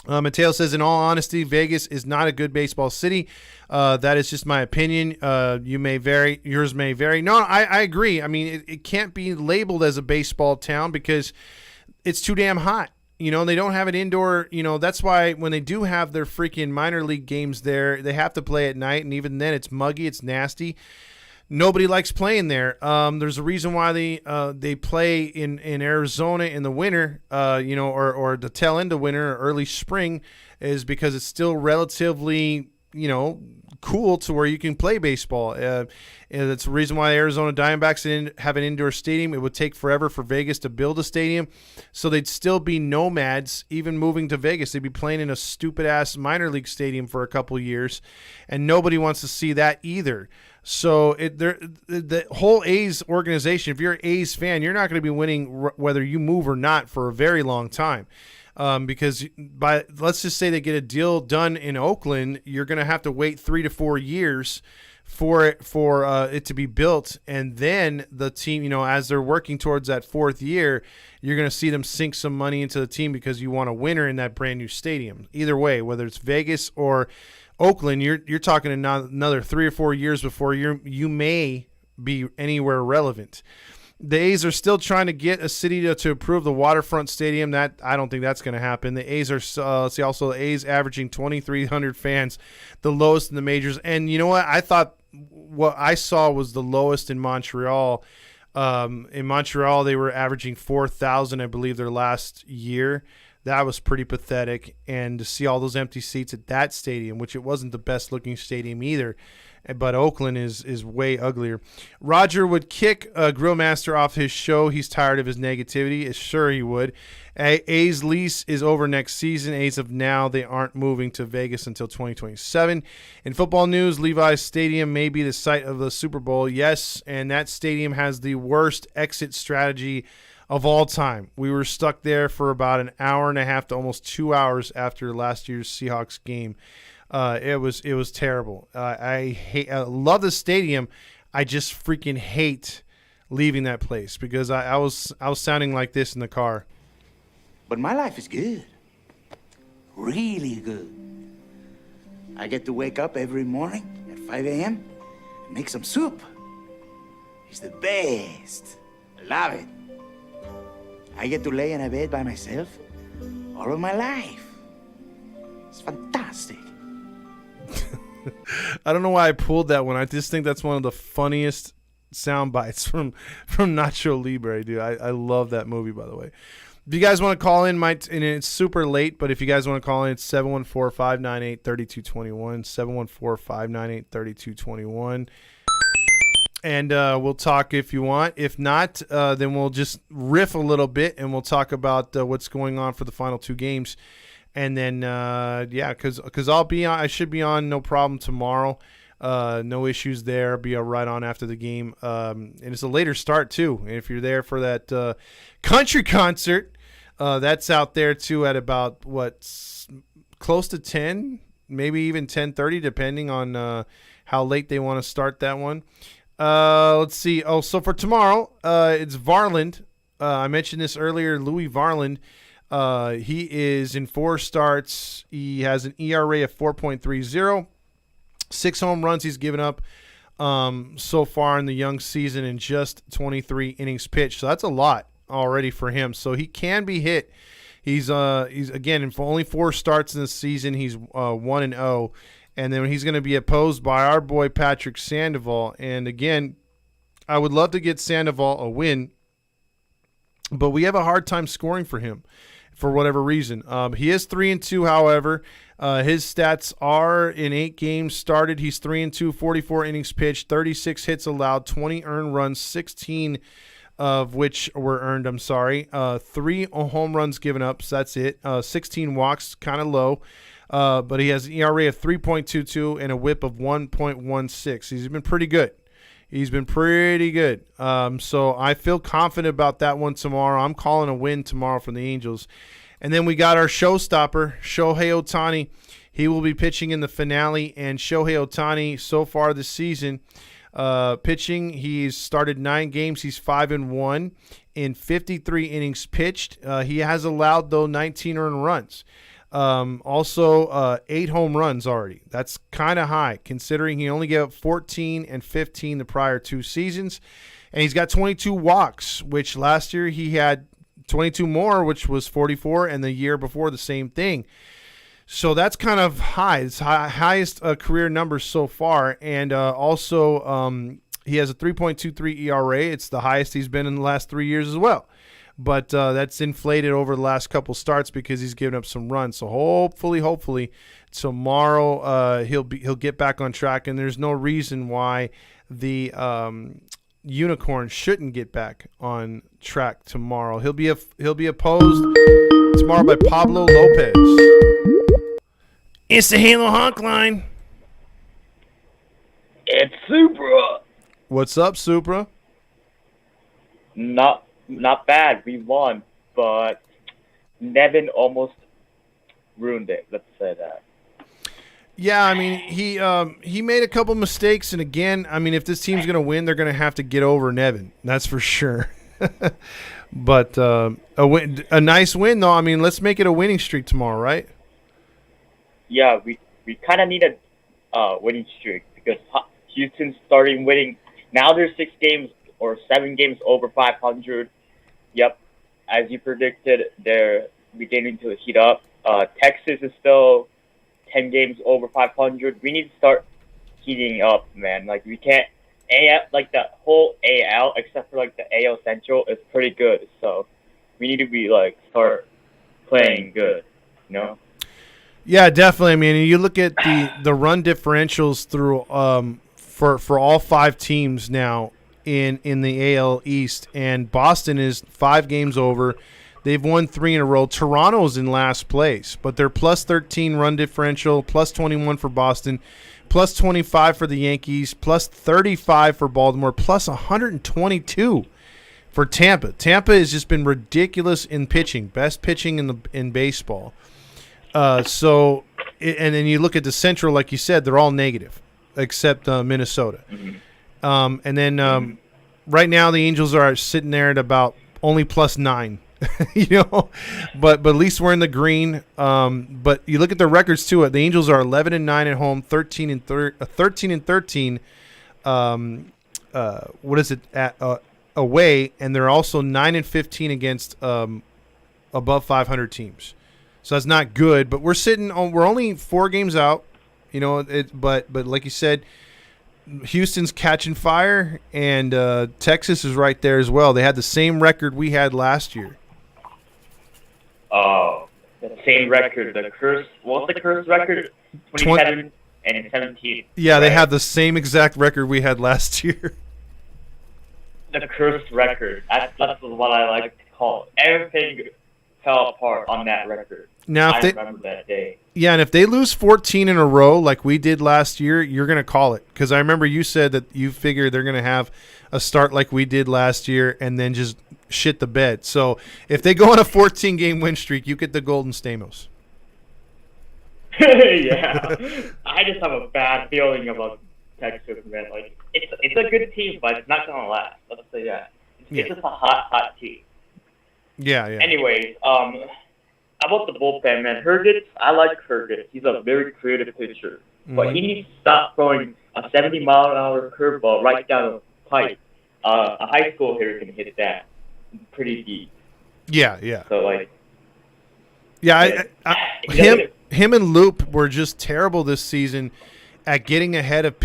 B: Mateo says, in all honesty, Vegas is not a good baseball city. That is just my opinion. You may vary. Yours may vary. No, I agree. I mean, it can't be labeled as a baseball town because it's too damn hot. They don't have an indoor, that's why when they do have their freaking minor league games there, they have to play at night. And even then it's muggy. It's nasty. Nobody likes playing there. There's a reason why they play in Arizona in the winter, or the tail end of winter or early spring, is because it's still relatively, cool to where you can play baseball. And that's the reason why Arizona Diamondbacks didn't have an indoor stadium. It would take forever for Vegas to build a stadium, so they'd still be nomads even moving to Vegas. They'd be playing in a stupid-ass minor league stadium for a couple years, and nobody wants to see that either. So the whole A's organization, if you're an A's fan, you're not going to be winning whether you move or not for a very long time. Because let's just say they get a deal done in Oakland, you're going to have to wait 3 to 4 years for it to be built, and then the team, as they're working towards that 4th year, you're going to see them sink some money into the team because you want a winner in that brand new stadium. Either way, whether it's Vegas or Oakland, you're talking another 3 or 4 years before you may be anywhere relevant. The A's are still trying to get a city to approve the waterfront stadium. That I don't think that's going to happen. The A's are the A's averaging 2,300 fans, the lowest in the majors. And you know what? I thought what I saw was the lowest in Montreal. In Montreal, they were averaging 4,000, I believe, their last year. That was pretty pathetic. And to see all those empty seats at that stadium, which it wasn't the best looking stadium either, but Oakland is way uglier. Roger would kick Grillmaster off his show. He's tired of his negativity. Sure he would. A's lease is over next season. A's of now, they aren't moving to Vegas until 2027. In football news, Levi's Stadium may be the site of the Super Bowl. Yes, and that stadium has the worst exit strategy of all time. We were stuck there for about an hour and a half to almost 2 hours after last year's Seahawks game. It was terrible. I love the stadium. I just freaking hate leaving that place because I was sounding like this in the car.
E: But my life is good. Really good. I get to wake up every morning at 5 a.m. and make some soup. It's the best. I love it. I get to lay in a bed by myself all of my life. It's fantastic.
B: I don't know why I pulled that one. I just think that's one of the funniest sound bites from Nacho Libre, dude. I love that movie, by the way. If you guys want to call in, and it's super late, but if you guys want to call in, it's 714-598-3221, 714-598-3221. And we'll talk if you want. If not, then we'll just riff a little bit, and we'll talk about what's going on for the final 2 games. And then, because I should be on no problem tomorrow. No issues there. Be right on after the game. And it's a later start, too. And if you're there for that country concert, that's out there, too, at about, close to 10, maybe even 10:30, depending on how late they want to start that one. Let's see. Oh, so for tomorrow, it's Varland. I mentioned this earlier, Louis Varland. He is in 4 starts. He has an ERA of 4.30, 6 home runs he's given up so far in the young season in just 23 innings pitched. So that's a lot already for him. So he can be hit. He's again in only 4 starts in the season. He's 1-0, and then he's going to be opposed by our boy Patrick Sandoval. And again, I would love to get Sandoval a win, but we have a hard time scoring for him for whatever reason. He is 3-2, however. His stats are in 8 games started. He's 3-2, 44 innings pitched, 36 hits allowed, 20 earned runs, 16 of which were earned, 3 home runs given up, so that's it. 16 walks, kind of low. But he has an ERA of 3.22 and a whip of 1.16. He's been pretty good. So I feel confident about that one tomorrow. I'm calling a win tomorrow from the Angels. And then we got our showstopper, Shohei Ohtani. He will be pitching in the finale. And Shohei Ohtani, so far this season, pitching, he's started 9 games. He's 5-1 in 53 innings pitched. He has allowed, though, 19 earned runs. Also, 8 home runs already. That's kind of high considering he only gave up 14 and 15 the prior 2 seasons. And he's got 22 walks, which last year he had 22 more, which was 44, and the year before the same thing. So that's kind of high. It's highest career number so far. And also he has a 3.23 ERA. It's the highest he's been in the last 3 years as well. But that's inflated over the last couple starts because he's given up some runs. So hopefully tomorrow he'll get back on track, and there's no reason why the Unicorn shouldn't get back on track tomorrow. He'll be opposed tomorrow by Pablo Lopez. It's the Halo Honk Line.
F: It's Supra.
B: What's up, Supra?
F: Not bad. We won, but Nevin almost ruined it. Let's say that.
B: Yeah, I mean, he made a couple mistakes, and again, I mean, if this team's going to win, they're going to have to get over Nevin. That's for sure. But a nice win, though. I mean, let's make it a winning streak tomorrow, right?
F: Yeah, we kind of need a winning streak because Houston's starting winning. Now they're 6 games or 7 games over 500. Yep, as you predicted, they're beginning to heat up. Texas is still 10 games over 500. We need to start heating up, man. Like, we can't like the whole AL except for like the AL Central is pretty good. So we need to be like start playing good, you know?
B: Yeah, definitely. I mean, you look at the run differentials through for all 5 teams now in the AL East, and Boston is 5 games over. They've won 3 in a row. Toronto's in last place, but they're plus 13 run differential, plus 21 for Boston, plus 25 for the Yankees, plus 35 for Baltimore, plus 122 for Tampa. Tampa has just been ridiculous in pitching, best pitching in baseball. And then you look at the Central, like you said, they're all negative except Minnesota. Mm-hmm. And then right now the Angels are sitting there at about only plus 9. You know, but at least we're in the green. But you look at their records too. The Angels are 11-9 at home, 13-13. What is it at away? And they're also 9-15 against above 500 teams. So that's not good. But we're only 4 games out. You know, but like you said, Houston's catching fire, and Texas is right there as well. They had the same record we had last year.
F: Oh, the same record. What's the curse record? 27 and 17.
B: Yeah,
F: right?
B: They have the same exact record we had last year.
F: The cursed record. That's what I like to call it. Everything fell apart on that record.
B: Now,
F: I remember that day.
B: Yeah, and if they lose 14 in a row like we did last year, you're going to call it. Because I remember you said that you figure they're going to have a start like we did last year and then just shit the bed. So if they go on a 14-game win streak, you get the Golden Stamos.
F: Yeah. I just have a bad feeling about Texas, man. Like, it's a good team, but it's not going to last. Let's say that. It's just a hot team.
B: Yeah.
F: Anyways, about the bullpen, man. Herget, I like Herget. He's a very creative pitcher. But he needs to stop throwing a 70-mile-an-hour curveball right down the pipe. A high school hitter can hit that pretty deep.
B: Yeah.
F: So, like...
B: Yeah, him and Loop were just terrible this season at getting ahead of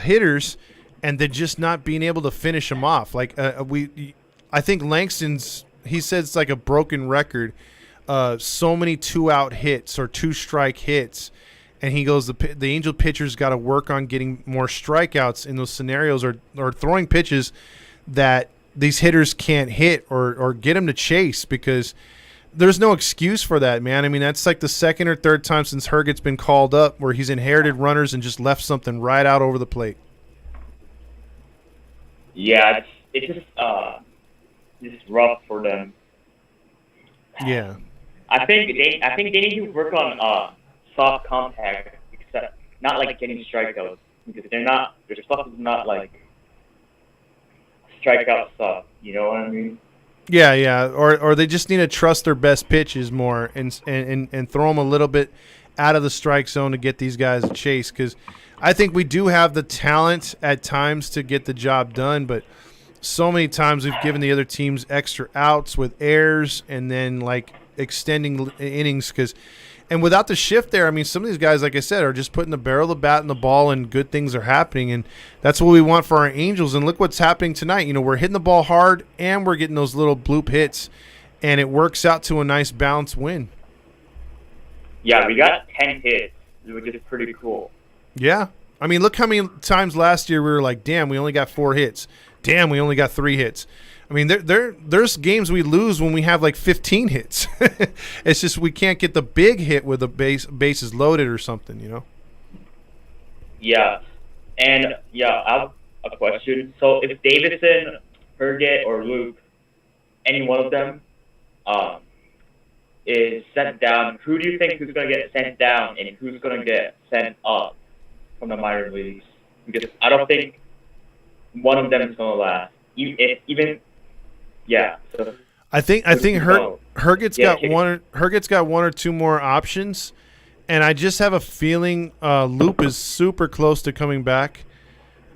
B: hitters and then just not being able to finish them off. Like, I think Langston's... He said it's like a broken record. So many 2-out hits or 2-strike hits, and he goes, the Angel pitcher's got to work on getting more strikeouts in those scenarios, or throwing pitches that these hitters can't hit or get them to chase, because there's no excuse for that, man. I mean, that's like the second or third time since Herget's been called up where he's inherited runners and just left something right out over the plate.
F: Yeah, it's just rough for them.
B: Yeah.
F: I think they need to work on soft contact, except not like getting strikeouts, because their stuff is not like strikeout stuff. You know what I mean?
B: Yeah. Or they just need to trust their best pitches more and throw them a little bit out of the strike zone to get these guys a chase, because I think we do have the talent at times to get the job done, but so many times we've given the other teams extra outs with errors and then like extending innings and without the shift there, I mean, some of these guys, like I said, are just putting the barrel of the bat in the ball and good things are happening, and that's what we want for our Angels. And look what's happening tonight. You know, we're hitting the ball hard and we're getting those little bloop hits, and it works out to a nice balanced win.
F: Yeah, we got 10 hits, which is pretty cool.
B: Yeah. I mean, look how many times last year we were like, damn, we only got 4 hits. Damn, we only got 3 hits. I mean, there's games we lose when we have like 15 hits. It's just we can't get the big hit with the bases loaded or something, you know?
F: Yeah. And, yeah, I have a question. So if Davidson, Herget, or Luke, any one of them, is sent down, who do you think who's going to get sent down and who's going to get sent up from the minor leagues? Because I don't think one of them is going to last. So
B: I think Herget's got one or two more options, and I just have a feeling Loop is super close to coming back.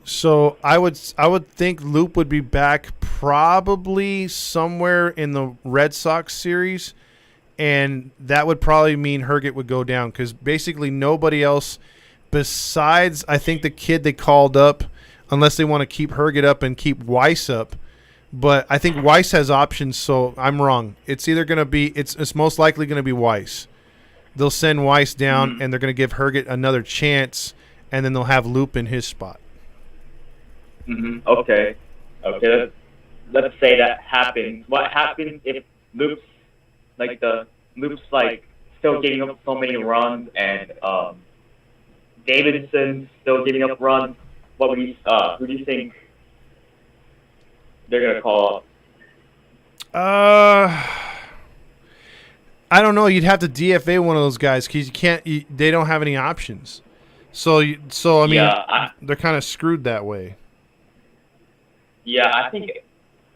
B: So I would think Loop would be back probably somewhere in the Red Sox series. And that would probably mean Herget would go down, because basically nobody else besides, I think, the kid they called up, unless they want to keep Herget up and keep Weiss up. But I think Weiss has options, so I'm wrong. It's either going to be – it's most likely going to be Weiss. They'll send Weiss down, and they're going to give Herget another chance, and then they'll have Loop in his spot.
F: Mm-hmm. Okay. Let's say that happens. What happens if Loop's still giving up so many runs, and Davidson's still giving up runs? Who do you think they're gonna call up?
B: I don't know. You'd have to DFA one of those guys because you can't. They don't have any options. So I mean, they're kind of screwed that way.
F: Yeah, I think,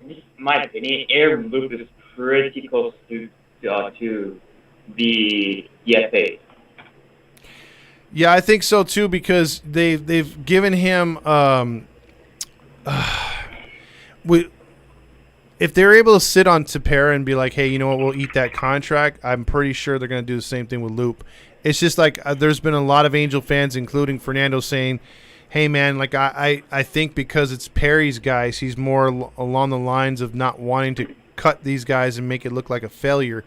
F: in my opinion, Aaron Loop is pretty close to the DFA.
B: Yeah, I think so too, because they've given him if they're able to sit on Tepera and be like, hey, you know what, we'll eat that contract, I'm pretty sure they're going to do the same thing with Loop. It's just like there's been a lot of Angel fans, including Fernando, saying, hey, man, like I think because it's Perry's guys, he's more along the lines of not wanting to cut these guys and make it look like a failure.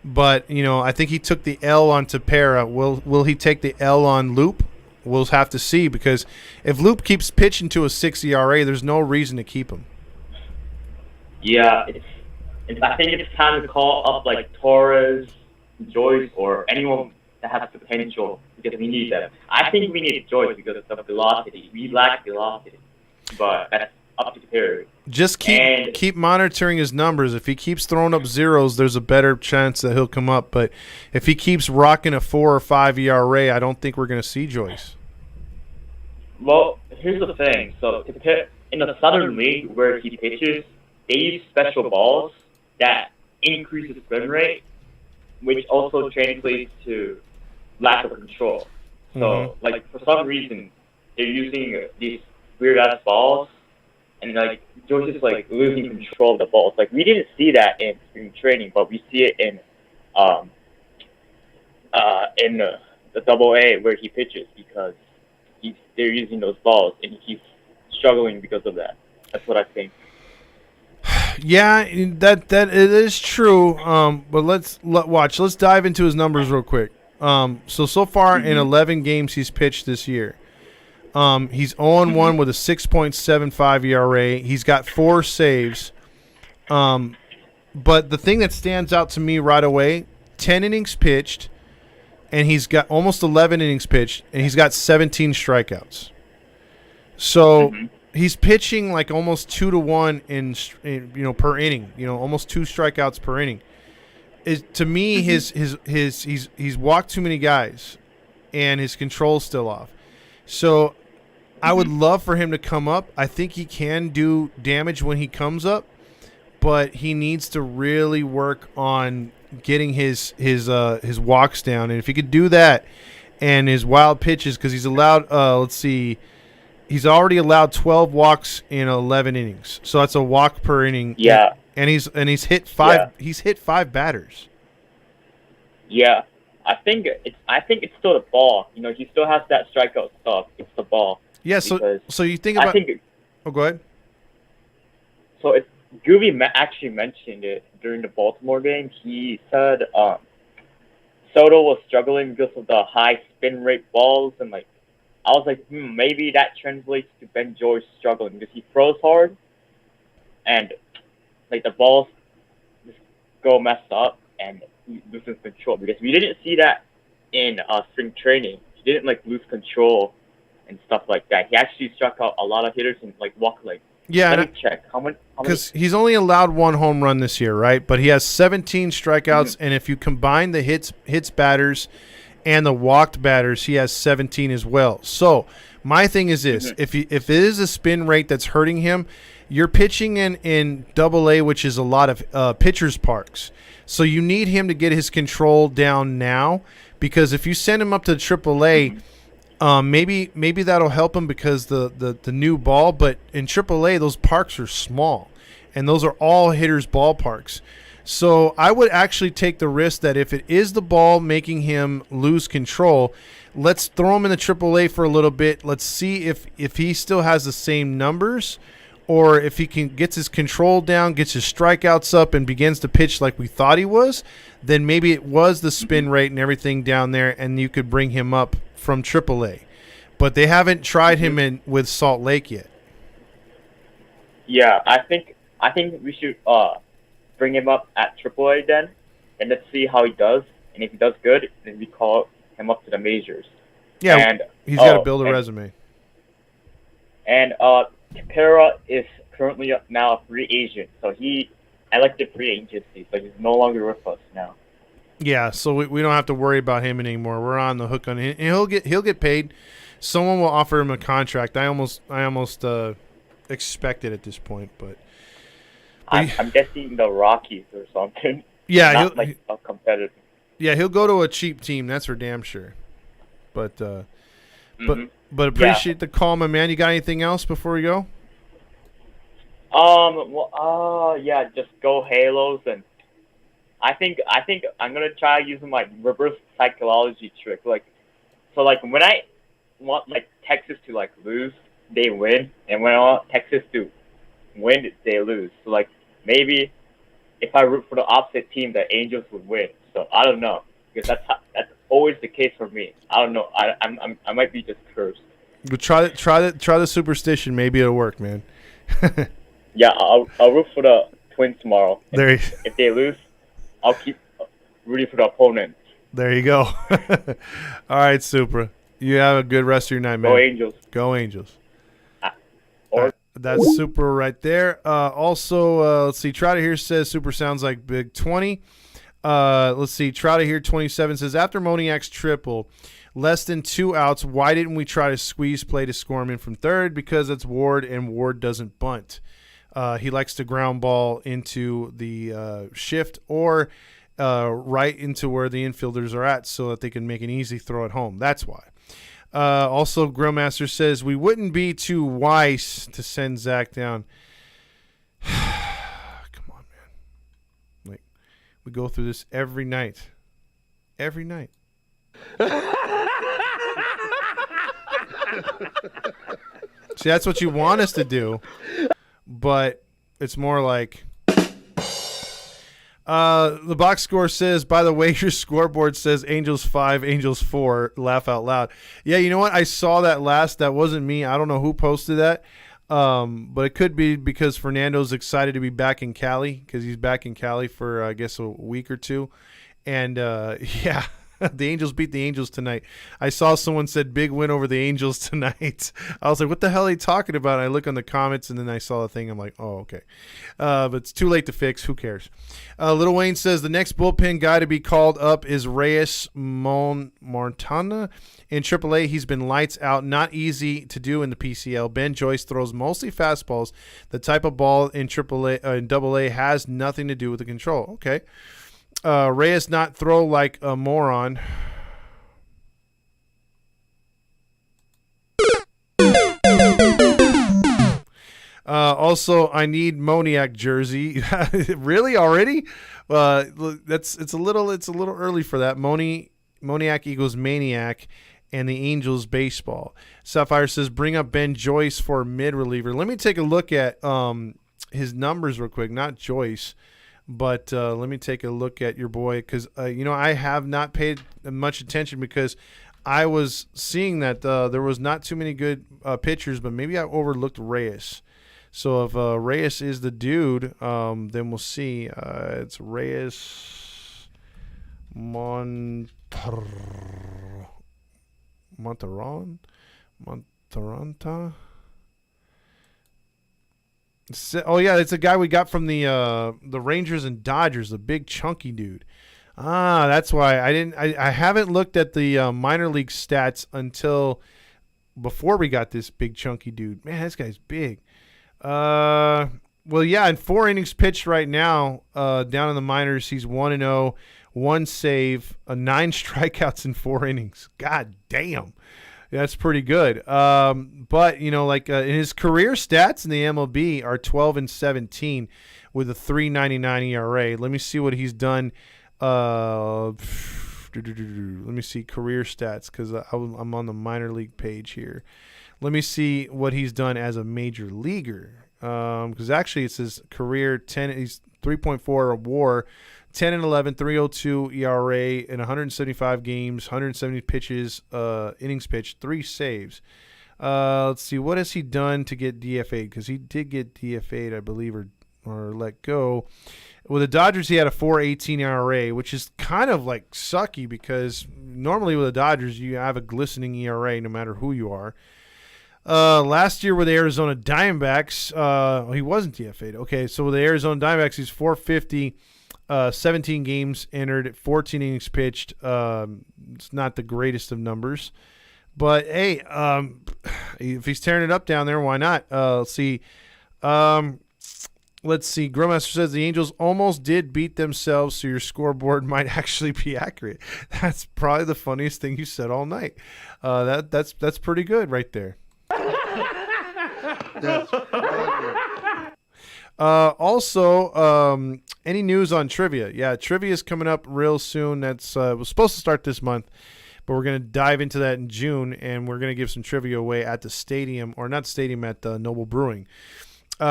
B: But, you know, I think he took the L on Tepera. Will he take the L on Loop? We'll have to see, because if Loop keeps pitching to a 6 ERA, there's no reason to keep him.
F: Yeah, I think it's time to call up like Torres, Joyce, or anyone that has potential, because we need them. I think we need Joyce because of the velocity. We lack velocity, but that's up to Perry.
B: Just keep monitoring his numbers. If he keeps throwing up zeros, there's a better chance that he'll come up. But if he keeps rocking a 4 or 5 ERA, I don't think we're going to see Joyce.
F: Well, here's the thing. So in the Southern League where he pitches, they use special balls that increase his spin rate, which also translates to lack of control. So, like, for some reason, they're using these weird-ass balls, and, like, Joyce is, like, losing control of the balls. Like, we didn't see that in spring training, but we see it in the Double-A where he pitches, because they're using those balls, and he's struggling because of that. That's what I think.
B: Yeah, that it is true. But let's dive into his numbers real quick. So far in 11 games he's pitched this year, he's 0-1 with a 6.75 ERA. He's got 4 saves. But the thing that stands out to me right away, 10 innings pitched, and he's got almost 11 innings pitched, and he's got 17 strikeouts. So he's pitching like almost 2-to-1 in per inning. Almost 2 strikeouts per inning. To me, he's walked too many guys, and his control's still off. So I would love for him to come up. I think he can do damage when he comes up, but he needs to really work on getting his walks down. And if he could do that and his wild pitches, because he's allowed, let's see, he's already allowed 12 walks in 11 innings. So that's a walk per inning.
F: Yeah.
B: And he's hit five.
F: Yeah.
B: He's hit 5 batters.
F: Yeah. I think it's still the ball. You know, he still has that strikeout stuff. It's the ball.
B: Yeah. So you think about. Oh, go ahead.
F: So Goovy actually mentioned it during the Baltimore game. He said Soto was struggling because of the high spin rate balls, and like I was like, maybe that translates to Ben George struggling because he throws hard, and like the balls just go messed up and he loses control. Because we didn't see that in spring training. He didn't like lose control and stuff like that. He actually struck out a lot of hitters and like walked like.
B: Yeah,
F: let me check how many.
B: Because he's only allowed 1 home run this year, right? But he has 17 strikeouts, and if you combine the hits batters and the walked batters, he has 17 as well. So my thing is this: if it is a spin rate that's hurting him, you're pitching in Double-A, which is a lot of pitchers' parks. So you need him to get his control down now, because if you send him up to Triple-A. Maybe that'll help him because the new ball, but in AAA those parks are small, and those are all hitters' ballparks. So I would actually take the risk that if it is the ball making him lose control, let's throw him in the AAA for a little bit. Let's see if he still has the same numbers, or if he gets his control down, gets his strikeouts up, and begins to pitch like we thought he was. Then maybe it was the spin rate and everything down there, and you could bring him up from AAA, but they haven't tried him with Salt Lake yet.
F: Yeah, I think we should bring him up at AAA then, and let's see how he does. And if he does good, then we call him up to the majors.
B: Yeah,
F: and
B: he's got to build a resume.
F: And Capera is currently now a free agent, so he elected free agency, so he's no longer with us now.
B: Yeah, so we don't have to worry about him anymore. We're on the hook on him, and he'll get paid. Someone will offer him a contract. I almost expect it at this point, but
F: I'm guessing the Rockies or something.
B: Yeah,
F: not like a competitor.
B: Yeah, he'll go to a cheap team. That's for damn sure. But appreciate the call, my man. You got anything else before we go?
F: Yeah, just go Halos, and I think I'm gonna try using my reverse psychology trick. Like, so like when I want like Texas to like lose, they win, and when I want Texas to win, they lose. So like maybe if I root for the opposite team, the Angels would win. So I don't know, because that's always the case for me. I don't know. I might be just cursed.
B: But try the superstition. Maybe it'll work, man.
F: Yeah, I'll root for the Twins tomorrow.
B: If
F: they lose, I'll keep rooting for the opponent.
B: There you go. All right, Supra. You have a good rest of your night, man.
F: Go Angels.
B: Go Angels. That's Supra right there. Also, let's see. Trotter here says Super sounds like Big 20. Let's see. Trotter here 27 says, after Moniak's triple, less than 2 outs, why didn't we try to squeeze play to score him in from third? Because it's Ward, and Ward doesn't bunt. He likes to ground ball into the shift or right into where the infielders are at so that they can make an easy throw at home. That's why. Also, Grillmaster says, we wouldn't be too wise to send Zach down. Come on, man. Like, we go through this every night. Every night. See, that's what you want us to do, but it's more like the box score says, by the way, your scoreboard says Angels 5, Angels 4, laugh out loud. Yeah, you know what? I saw that last. That wasn't me. I don't know who posted that, but it could be because Fernando's excited to be back in Cali, because he's back in Cali for, I guess, a week or two. And, yeah, The Angels beat the Angels tonight. I saw someone said big win over the Angels tonight. I was like, what the hell are they talking about? I look on the comments, and then I saw the thing. I'm like, oh, okay. But it's too late to fix. Who cares? Little Wayne says the next bullpen guy to be called up is Reyes Montana. In AAA, he's been lights out. Not easy to do in the PCL. Ben Joyce throws mostly fastballs. The type of ball in AAA, in AA has nothing to do with the control. Okay. Reyes not throw like a moron. Also, I need Moniak jersey. Really already? It's a little early for that. Moniak equals maniac, and the Angels baseball. Sapphire says bring up Ben Joyce for mid reliever. Let me take a look at his numbers real quick. Not Joyce, but let me take a look at your boy because I have not paid much attention because I was seeing that there was not too many good pitchers, but maybe I overlooked Reyes. So if Reyes is the dude, then we'll see. It's Reyes Montaranta. Oh yeah, it's a guy we got from the Rangers and Dodgers, the big chunky dude. Ah, that's why I haven't looked at the minor league stats until before we got this big chunky dude. Man, this guy's big. Well, yeah, in 4 innings pitched right now, down in the minors, he's 1-0, 1 save, 9 strikeouts in 4 innings. God damn. That's pretty good. But, in his career stats in the MLB are 12-17 with a 3.99 ERA. Let me see what he's done. Let me see career stats because I'm on the minor league page here. Let me see what he's done as a major leaguer. Because actually it says career 10. He's 3.4 WAR, 10-11, 3.02 ERA in 175 games, 170 pitches, innings pitched, 3 saves. Let's see, what has he done to get DFA'd? Because he did get DFA'd, I believe, or let go. With the Dodgers, he had a 4.18 ERA, which is kind of like sucky because normally with the Dodgers, you have a glistening ERA no matter who you are. Last year with the Arizona Diamondbacks, he wasn't DFA'd. Okay, so with the Arizona Diamondbacks, he's 450, 17 games entered, 14 innings pitched. It's not the greatest of numbers. But, hey, if he's tearing it up down there, why not? Let's see. Grillmaster says the Angels almost did beat themselves, so your scoreboard might actually be accurate. That's probably the funniest thing you said all night. That's pretty good right there. Also, any news on trivia? Yeah, trivia is coming up real soon. That's was supposed to start this month, but we're going to dive into that in June, and we're going to give some trivia away at the stadium, or not stadium, at the Noble Brewing.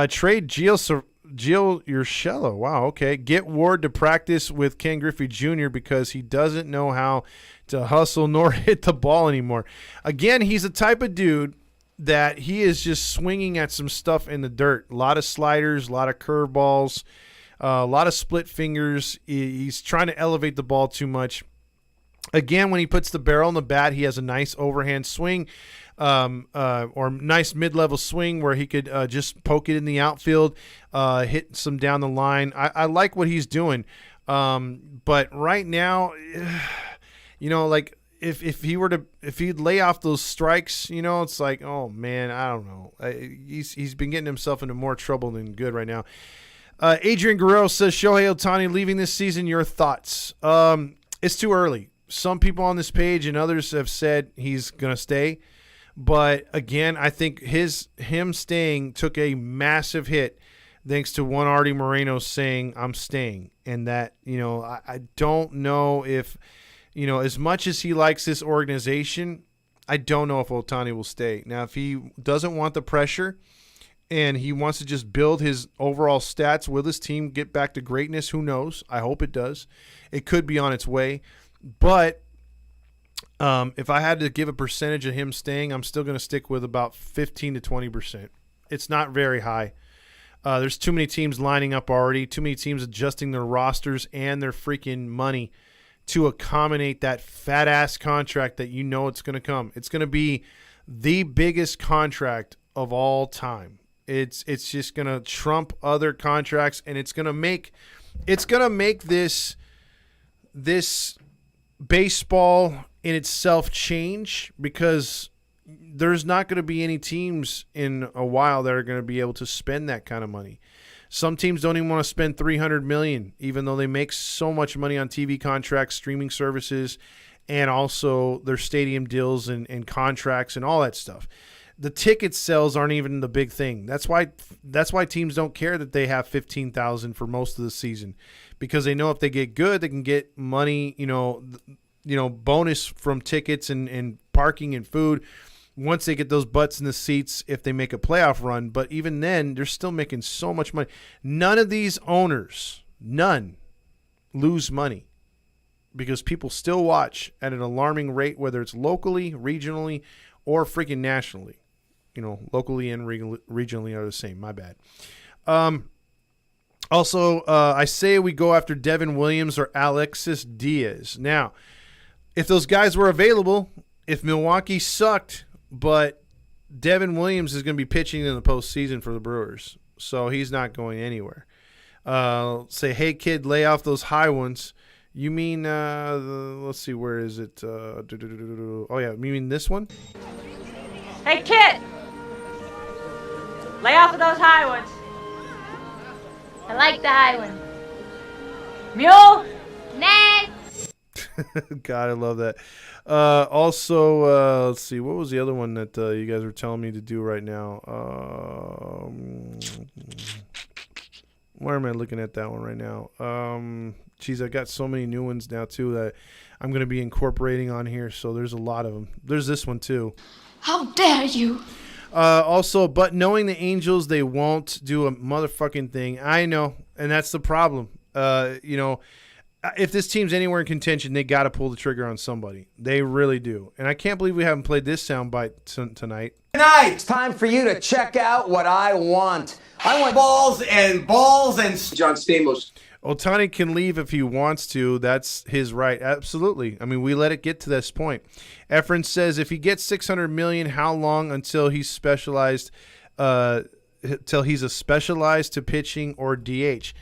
B: Trade Gio Urshela. Wow, okay. Get Ward to practice with Ken Griffey Jr. because he doesn't know how to hustle nor hit the ball anymore. Again, he's the type of dude that he is just swinging at some stuff in the dirt. A lot of sliders, a lot of curveballs, a lot of split fingers. He's trying to elevate the ball too much. Again, when he puts the barrel on the bat, he has a nice overhand swing or nice mid-level swing where he could just poke it in the outfield, hit some down the line. I like what he's doing. But right now, if he'd lay off those strikes, it's like, oh man, I don't know. He's been getting himself into more trouble than good right now. Adrian Guerrero says Shohei Ohtani leaving this season. Your thoughts? It's too early. Some people on this page and others have said he's gonna stay, but again, I think him staying took a massive hit thanks to one Artie Moreno saying I'm staying, and that I don't know if. As much as he likes this organization, I don't know if Ohtani will stay. Now, if he doesn't want the pressure and he wants to just build his overall stats, will his team get back to greatness? Who knows? I hope it does. It could be on its way. But if I had to give a percentage of him staying, I'm still going to stick with about 15 to 20%. It's not very high. There's too many teams lining up already, too many teams adjusting their rosters and their freaking money to accommodate that fat ass contract that you know it's going to come. It's going to be the biggest contract of all time. It's just going to trump other contracts, and it's going to make this baseball in itself change, because there's not going to be any teams in a while that are going to be able to spend that kind of money. Some teams don't even want to spend $300 million, even though they make so much money on TV contracts, streaming services, and also their stadium deals and contracts and all that stuff. The ticket sales aren't even the big thing. That's why teams don't care that they have 15,000 for most of the season, because they know if they get good, they can get money, bonus from tickets and parking and food once they get those butts in the seats if they make a playoff run. But even then, they're still making so much money. None of these owners, lose money, because people still watch at an alarming rate, whether it's locally, regionally, or freaking nationally. Locally and regionally are the same. My bad. Also, I say we go after Devin Williams or Alexis Diaz. Now, if those guys were available, if Milwaukee sucked, but Devin Williams is going to be pitching in the postseason for the Brewers, so he's not going anywhere. Say, hey, kid, lay off those high ones. You mean, let's see, where is it? Oh, yeah, you mean this one?
G: Hey, kid! Lay off of those high ones.
H: I like the high one.
G: Mule!
H: Nay!
B: God, I love that. Also, let's see, what was the other one that you guys were telling me to do right now? Where am I looking at that one right now? Geez, I got so many new ones now, too, that I'm going to be incorporating on here, so there's a lot of them. There's this one, too.
H: How dare you!
B: Also, but knowing the Angels, they won't do a motherfucking thing. I know, and that's the problem. If this team's anywhere in contention, they got to pull the trigger on somebody. They really do. And I can't believe we haven't played this soundbite tonight.
I: Tonight, it's time for you to check out what I want. I want balls and John Stamos.
B: Ohtani can leave if he wants to. That's his right. Absolutely. I mean, we let it get to this point. Efren says, if he gets $600 million, how long until he's specialized, till he's a specialized to pitching or DH?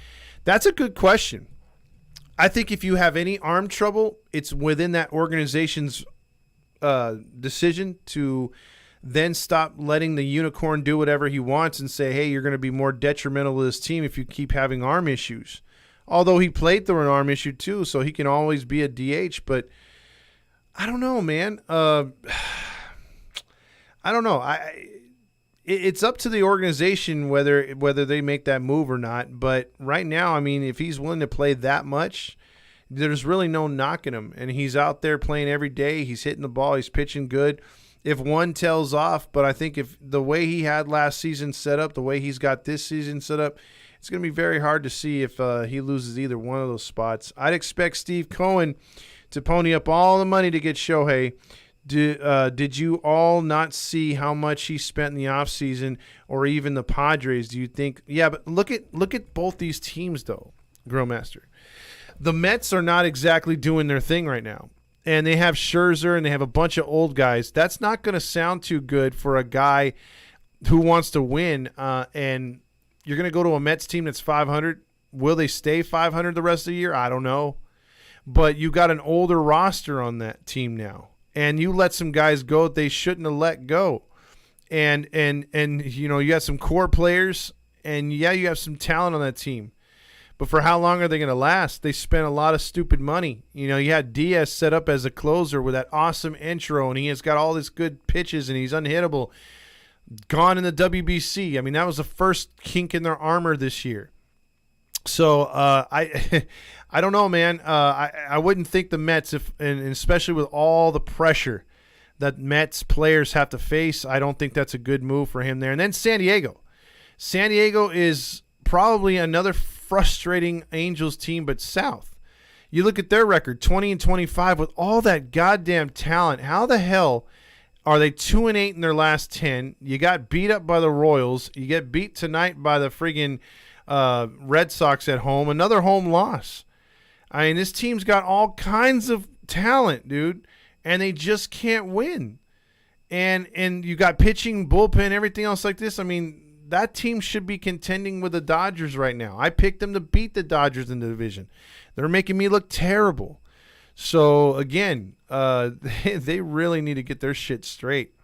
B: That's a good question. I think if you have any arm trouble, it's within that organization's decision to then stop letting the unicorn do whatever he wants and say, hey, you're going to be more detrimental to this team if you keep having arm issues. Although he played through an arm issue too, so he can always be a DH. But I don't know, man. I don't know. It's up to the organization whether they make that move or not. But right now, I mean, if he's willing to play that much, there's really no knocking him. And he's out there playing every day. He's hitting the ball. He's pitching good. If one tails off, but I think if the way he had last season set up, the way he's got this season set up, it's going to be very hard to see if he loses either one of those spots. I'd expect Steve Cohen to pony up all the money to get Shohei. Did you all not see how much he spent in the offseason, or even the Padres? Do you think? Yeah, but look at both these teams, though, Growmaster. The Mets are not exactly doing their thing right now. And they have Scherzer, and they have a bunch of old guys. That's not going to sound too good for a guy who wants to win. And you're going to go to a Mets team that's 500. Will they stay 500 the rest of the year? I don't know. But you got an older roster on that team now. And you let some guys go that they shouldn't have let go. And you got some core players. And, yeah, you have some talent on that team. But for how long are they going to last? They spent a lot of stupid money. You had Diaz set up as a closer with that awesome intro, and he has got all these good pitches, and he's unhittable. Gone in the WBC. I mean, that was the first kink in their armor this year. So I don't know, man. I wouldn't think the Mets, and especially with all the pressure that Mets players have to face, I don't think that's a good move for him there. And then San Diego. San Diego is probably another frustrating Angels team, but South. You look at their record, 20-25, with all that goddamn talent. How the hell are they 2-8 in their last 10? You got beat up by the Royals. You get beat tonight by the friggin' Red Sox at home. Another home loss. I mean, this team's got all kinds of talent, dude, and they just can't win. And you got pitching, bullpen, everything else like this. I mean, that team should be contending with the Dodgers right now. I picked them to beat the Dodgers in the division. They're making me look terrible. So, again, they really need to get their shit straight.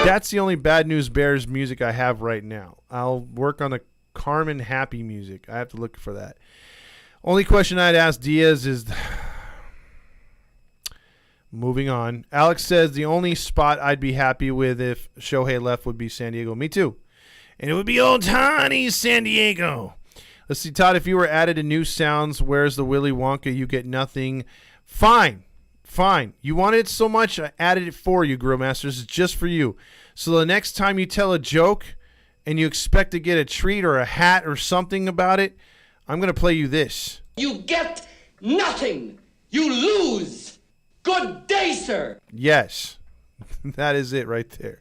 B: That's the only Bad News Bears music I have right now. I'll work on the Carmen Happy music. I have to look for that. Only question I'd ask Diaz is... Moving on. Alex says the only spot I'd be happy with if Shohei left would be San Diego. Me too. And it would be Ohtani, San Diego. Let's see, Todd, if you were added to new sounds, where's the Willy Wonka? You get nothing. Fine. You wanted it so much, I added it for you, Grill Masters. It's just for you. So the next time you tell a joke and you expect to get a treat or a hat or something about it, I'm going to play you this.
J: You get nothing. You lose. Good day, sir.
B: Yes. That is it right there.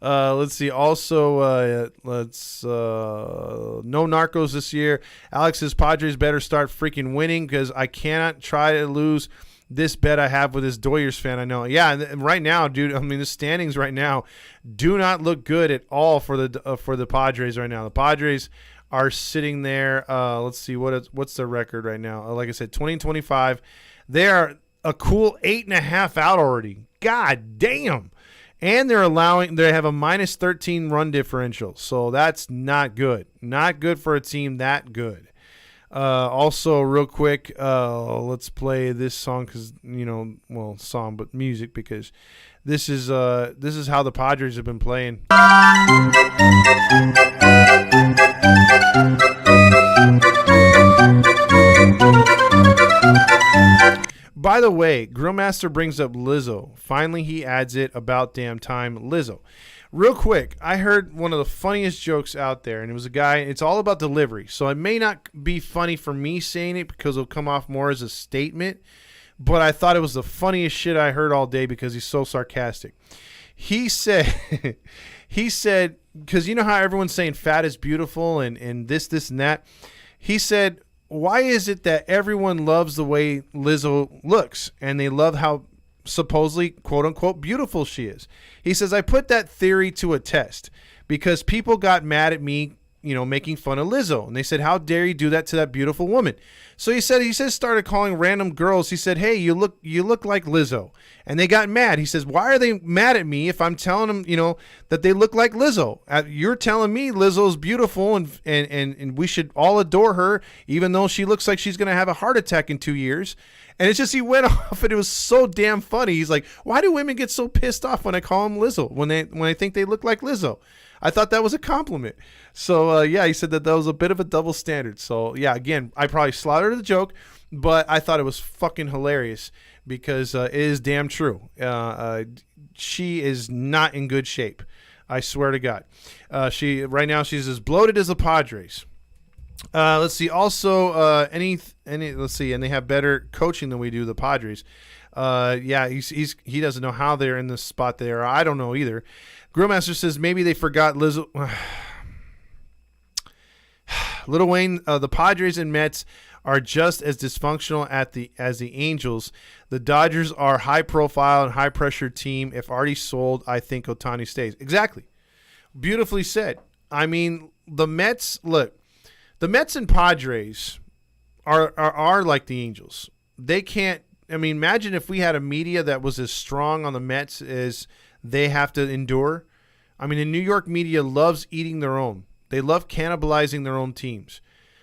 B: Let's see. Also, no Narcos this year. Alex says Padres better start freaking winning because I cannot try to lose this bet I have with this Doyers fan. I know. Yeah, and right now, dude, I mean, the standings right now do not look good at all for the Padres right now. The Padres are sitting there. Let's see. What's their record right now? Like I said, 20-25. They are a cool 8.5 out already. God damn. And they have a minus 13 run differential. So that's not good. Not good for a team that good. Also, real quick, let's play this song but music, because this is how the Padres have been playing. By the way, Grillmaster brings up Lizzo. Finally, he adds it, about damn time, Lizzo. Real quick, I heard one of the funniest jokes out there, and it was a guy, it's all about delivery. So it may not be funny for me saying it because it'll come off more as a statement, but I thought it was the funniest shit I heard all day because he's so sarcastic. He said, because you know how everyone's saying fat is beautiful and this, and that? He said, why is it that everyone loves the way Lizzo looks and they love how supposedly, quote unquote, beautiful she is? He says, I put that theory to a test because people got mad at me, making fun of Lizzo. And they said, how dare you do that to that beautiful woman? So he started calling random girls. He said, hey, you look like Lizzo. And they got mad. He says, why are they mad at me if I'm telling them, that they look like Lizzo? You're telling me Lizzo's beautiful and we should all adore her, even though she looks like she's going to have a heart attack in 2 years. And it's just, he went off and it was so damn funny. He's like, why do women get so pissed off when I call them Lizzo, when I think they look like Lizzo? I thought that was a compliment. So, he said that was a bit of a double standard. So, yeah, again, I probably slaughtered the joke, but I thought it was fucking hilarious because it is damn true. She is not in good shape. I swear to God. Right now she's as bloated as the Padres. Let's see. Also, let's see, and they have better coaching than we do, the Padres. He doesn't know how they're in the spot there. I don't know either. Grillmaster says maybe they forgot Lizzo. Little Wayne, the Padres and Mets are just as dysfunctional as the Angels. The Dodgers are high profile and high pressure team. If Artie sold, I think Ohtani stays. Exactly. Beautifully said. I mean, the Mets and Padres are like the Angels. They can't. I mean, imagine if we had a media that was as strong on the Mets as they have to endure. I mean, the New York media loves eating their own. They love cannibalizing their own teams.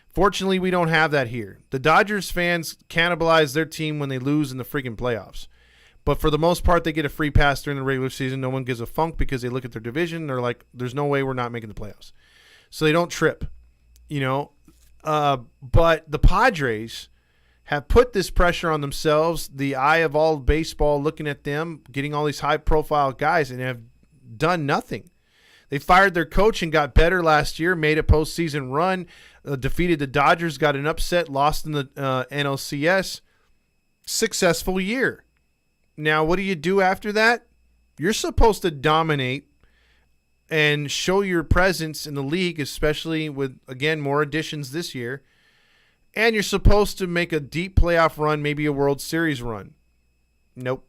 B: Fortunately, we don't have that here. The Dodgers fans cannibalize their team when they lose in the freaking playoffs. But for the most part, they get a free pass during the regular season. No one gives a funk because they look at their division. They're like, there's no way we're not making the playoffs. So they don't trip, But the Padres have put this pressure on themselves, the eye of all baseball looking at them, getting all these high-profile guys, and have done nothing. They fired their coach and got better last year, made a postseason run, defeated the Dodgers, got an upset, lost in the NLCS. Successful year. Now, what do you do after that? You're supposed to dominate and show your presence in the league, especially with, again, more additions this year. And you're supposed to make a deep playoff run, maybe a World Series run. Nope.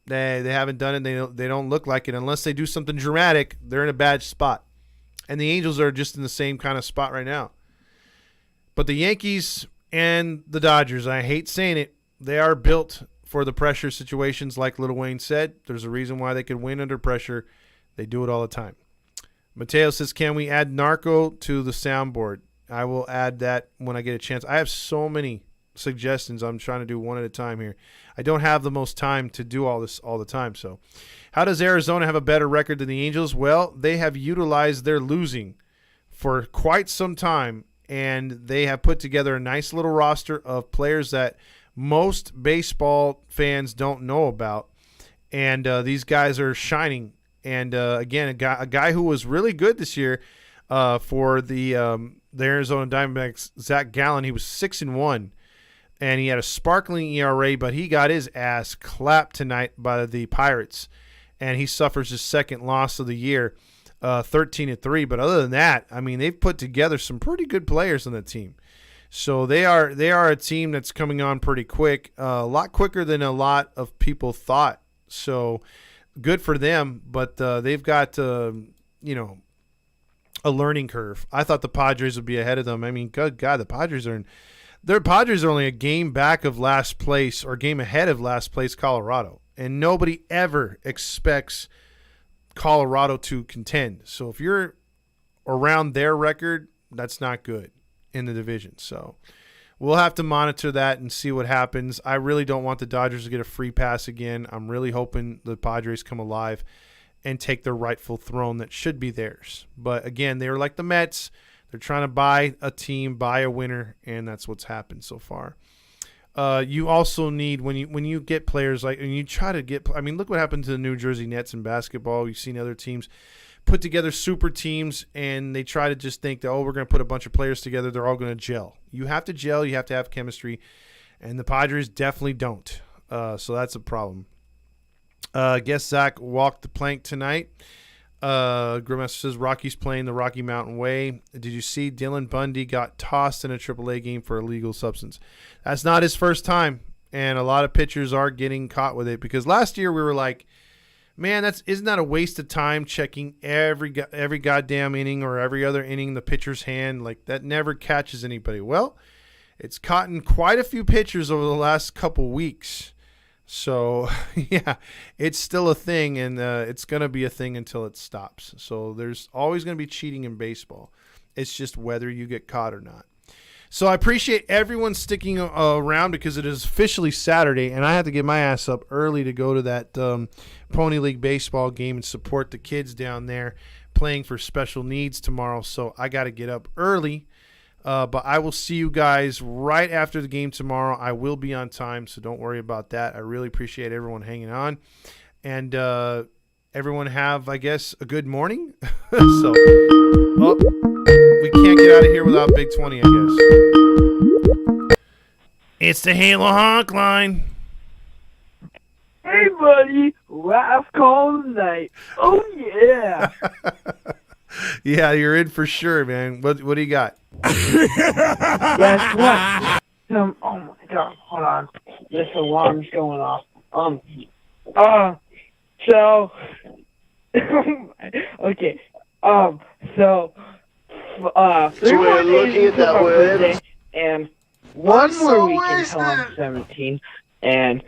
B: They haven't done it. They don't look like it. Unless they do something dramatic, they're in a bad spot. And the Angels are just in the same kind of spot right now. But the Yankees and the Dodgers, I hate saying it, they are built for the pressure situations like Lil Wayne said. There's a reason why they could win under pressure. They do it all the time. Mateo says, can we add Narco to the soundboard? I will add that when I get a chance. I have so many suggestions. I'm trying to do one at a time here. I don't have the most time to do all this all the time. So how does Arizona have a better record than the Angels? Well, they have utilized their losing for quite some time, and they have put together a nice little roster of players that most baseball fans don't know about. And these guys are shining. And, again, a guy who was really good this year for the Arizona Diamondbacks, Zach Gallen, he was 6-1. And he had a sparkling ERA, but he got his ass clapped tonight by the Pirates. And he suffers his second loss of the year, 13-3. But other than that, I mean, they've put together some pretty good players on the team. So they are a team that's coming on pretty quick, a lot quicker than a lot of people thought. So good for them, but they've got, a learning curve. I thought the Padres would be ahead of them. I mean, good God, the Padres are only a game back of last place or game ahead of last place Colorado. And nobody ever expects Colorado to contend. So if you're around their record, that's not good in the division. So we'll have to monitor that and see what happens. I really don't want the Dodgers to get a free pass again. I'm really hoping the Padres come alive and take their rightful throne that should be theirs. But again, they're like the Mets. They're trying to buy a team, buy a winner, and that's what's happened so far. You also need, when you get players like, and you try to get, I mean, look what happened to the New Jersey Nets in basketball. You've seen other teams put together super teams, and they try to just think that, we're going to put a bunch of players together. They're all going to gel. You have to gel. You have to have chemistry, and the Padres definitely don't. So that's a problem. I guess Zach walked the plank tonight. Grimmaster says Rocky's playing the Rocky Mountain Way. Did you see Dylan Bundy got tossed in a AAA game for illegal substance? That's not his first time, and a lot of pitchers are getting caught with it, because last year we were like, man, isn't that a waste of time checking every goddamn inning or every other inning the pitcher's hand? Like, that never catches anybody. Well, it's caught in quite a few pitchers over the last couple weeks. So, yeah, it's still a thing, and it's going to be a thing until it stops. So there's always going to be cheating in baseball. It's just whether you get caught or not. So I appreciate everyone sticking around, because it is officially Saturday, and I have to get my ass up early to go to that Pony League baseball game and support the kids down there playing for special needs tomorrow. So I got to get up early. But I will see you guys right after the game tomorrow. I will be on time, so don't worry about that. I really appreciate everyone hanging on. And everyone have, I guess, a good morning. So, we can't get out of here without Big 20, I guess. It's the Halo Honk line.
K: Hey, buddy. Last call tonight. Oh, yeah.
B: Yeah, you're in for sure, man. What do you got?
K: Guess what? Oh my God! Hold on, this alarm's going off. So, okay. So, 3 more days until my birthday, and one more week until I'm 17, and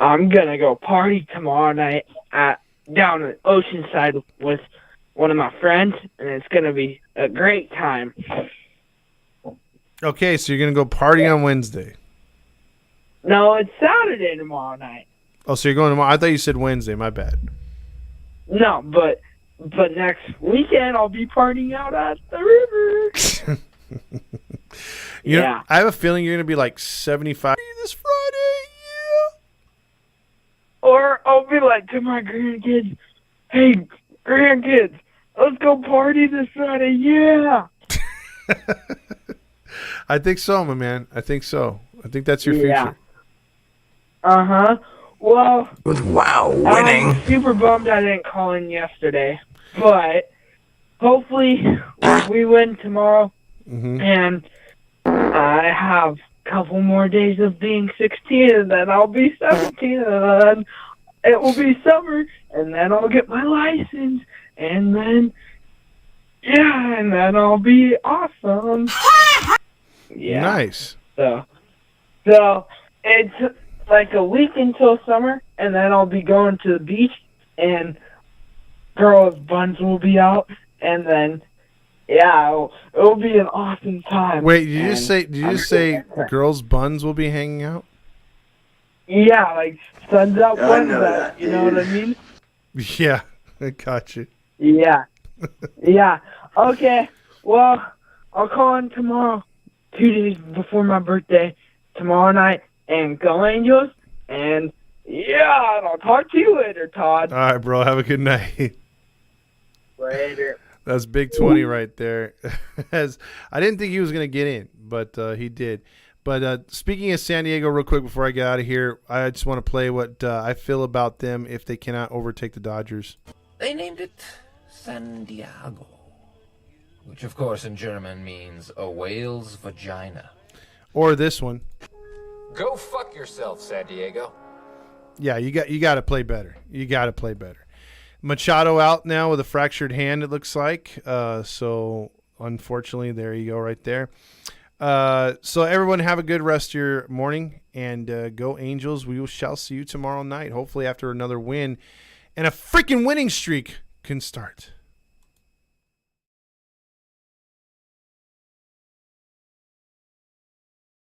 K: I'm gonna go party tomorrow night down at Oceanside with one of my friends, and it's gonna be a great time.
B: Okay, so you're going to go party on Wednesday.
K: No, it's Saturday tomorrow night.
B: Oh, so you're going tomorrow? I thought you said Wednesday. My bad.
K: No, but next weekend I'll be partying out at the river.
B: You know, I have a feeling you're going to be like 75 this Friday. Yeah.
K: Or I'll be like to my grandkids, hey, grandkids, let's go party this Friday. Yeah.
B: I think so, my man. I think so. I think that's your future.
K: Uh-huh. Well,
I: with winning.
K: I'm super bummed I didn't call in yesterday. But hopefully we win tomorrow, and I have a couple more days of being 16, and then I'll be 17, and then it will be summer, and then I'll get my license, and then I'll be awesome. Yeah.
B: Nice.
K: So it's like a week until summer, and then I'll be going to the beach, and girls' buns will be out, and then it'll be an awesome time.
B: Wait, did you just say girls' buns will be hanging out?
K: Yeah, like sun's out buns out. You know what I mean?
B: Yeah, I got you.
K: Yeah. Okay. Well, I'll call in tomorrow, 2 days before my birthday, tomorrow night, and go Angels. And I'll talk to you later, Todd.
B: All right, bro. Have a good night.
K: Later.
B: That's Big 20 right there. As I didn't think he was going to get in, but he did. But speaking of San Diego real quick before I get out of here, I just want to play what I feel about them if they cannot overtake the Dodgers.
L: They named it San Diego, which of course in German means a whale's vagina.
B: Or this one.
L: Go fuck yourself, San Diego.
B: Yeah, you got to play better. You got to play better. Machado out now with a fractured hand, it looks like. So unfortunately, there you go right there. So everyone have a good rest of your morning, and go Angels. We shall see you tomorrow night, hopefully after another win, and a freaking winning streak can start.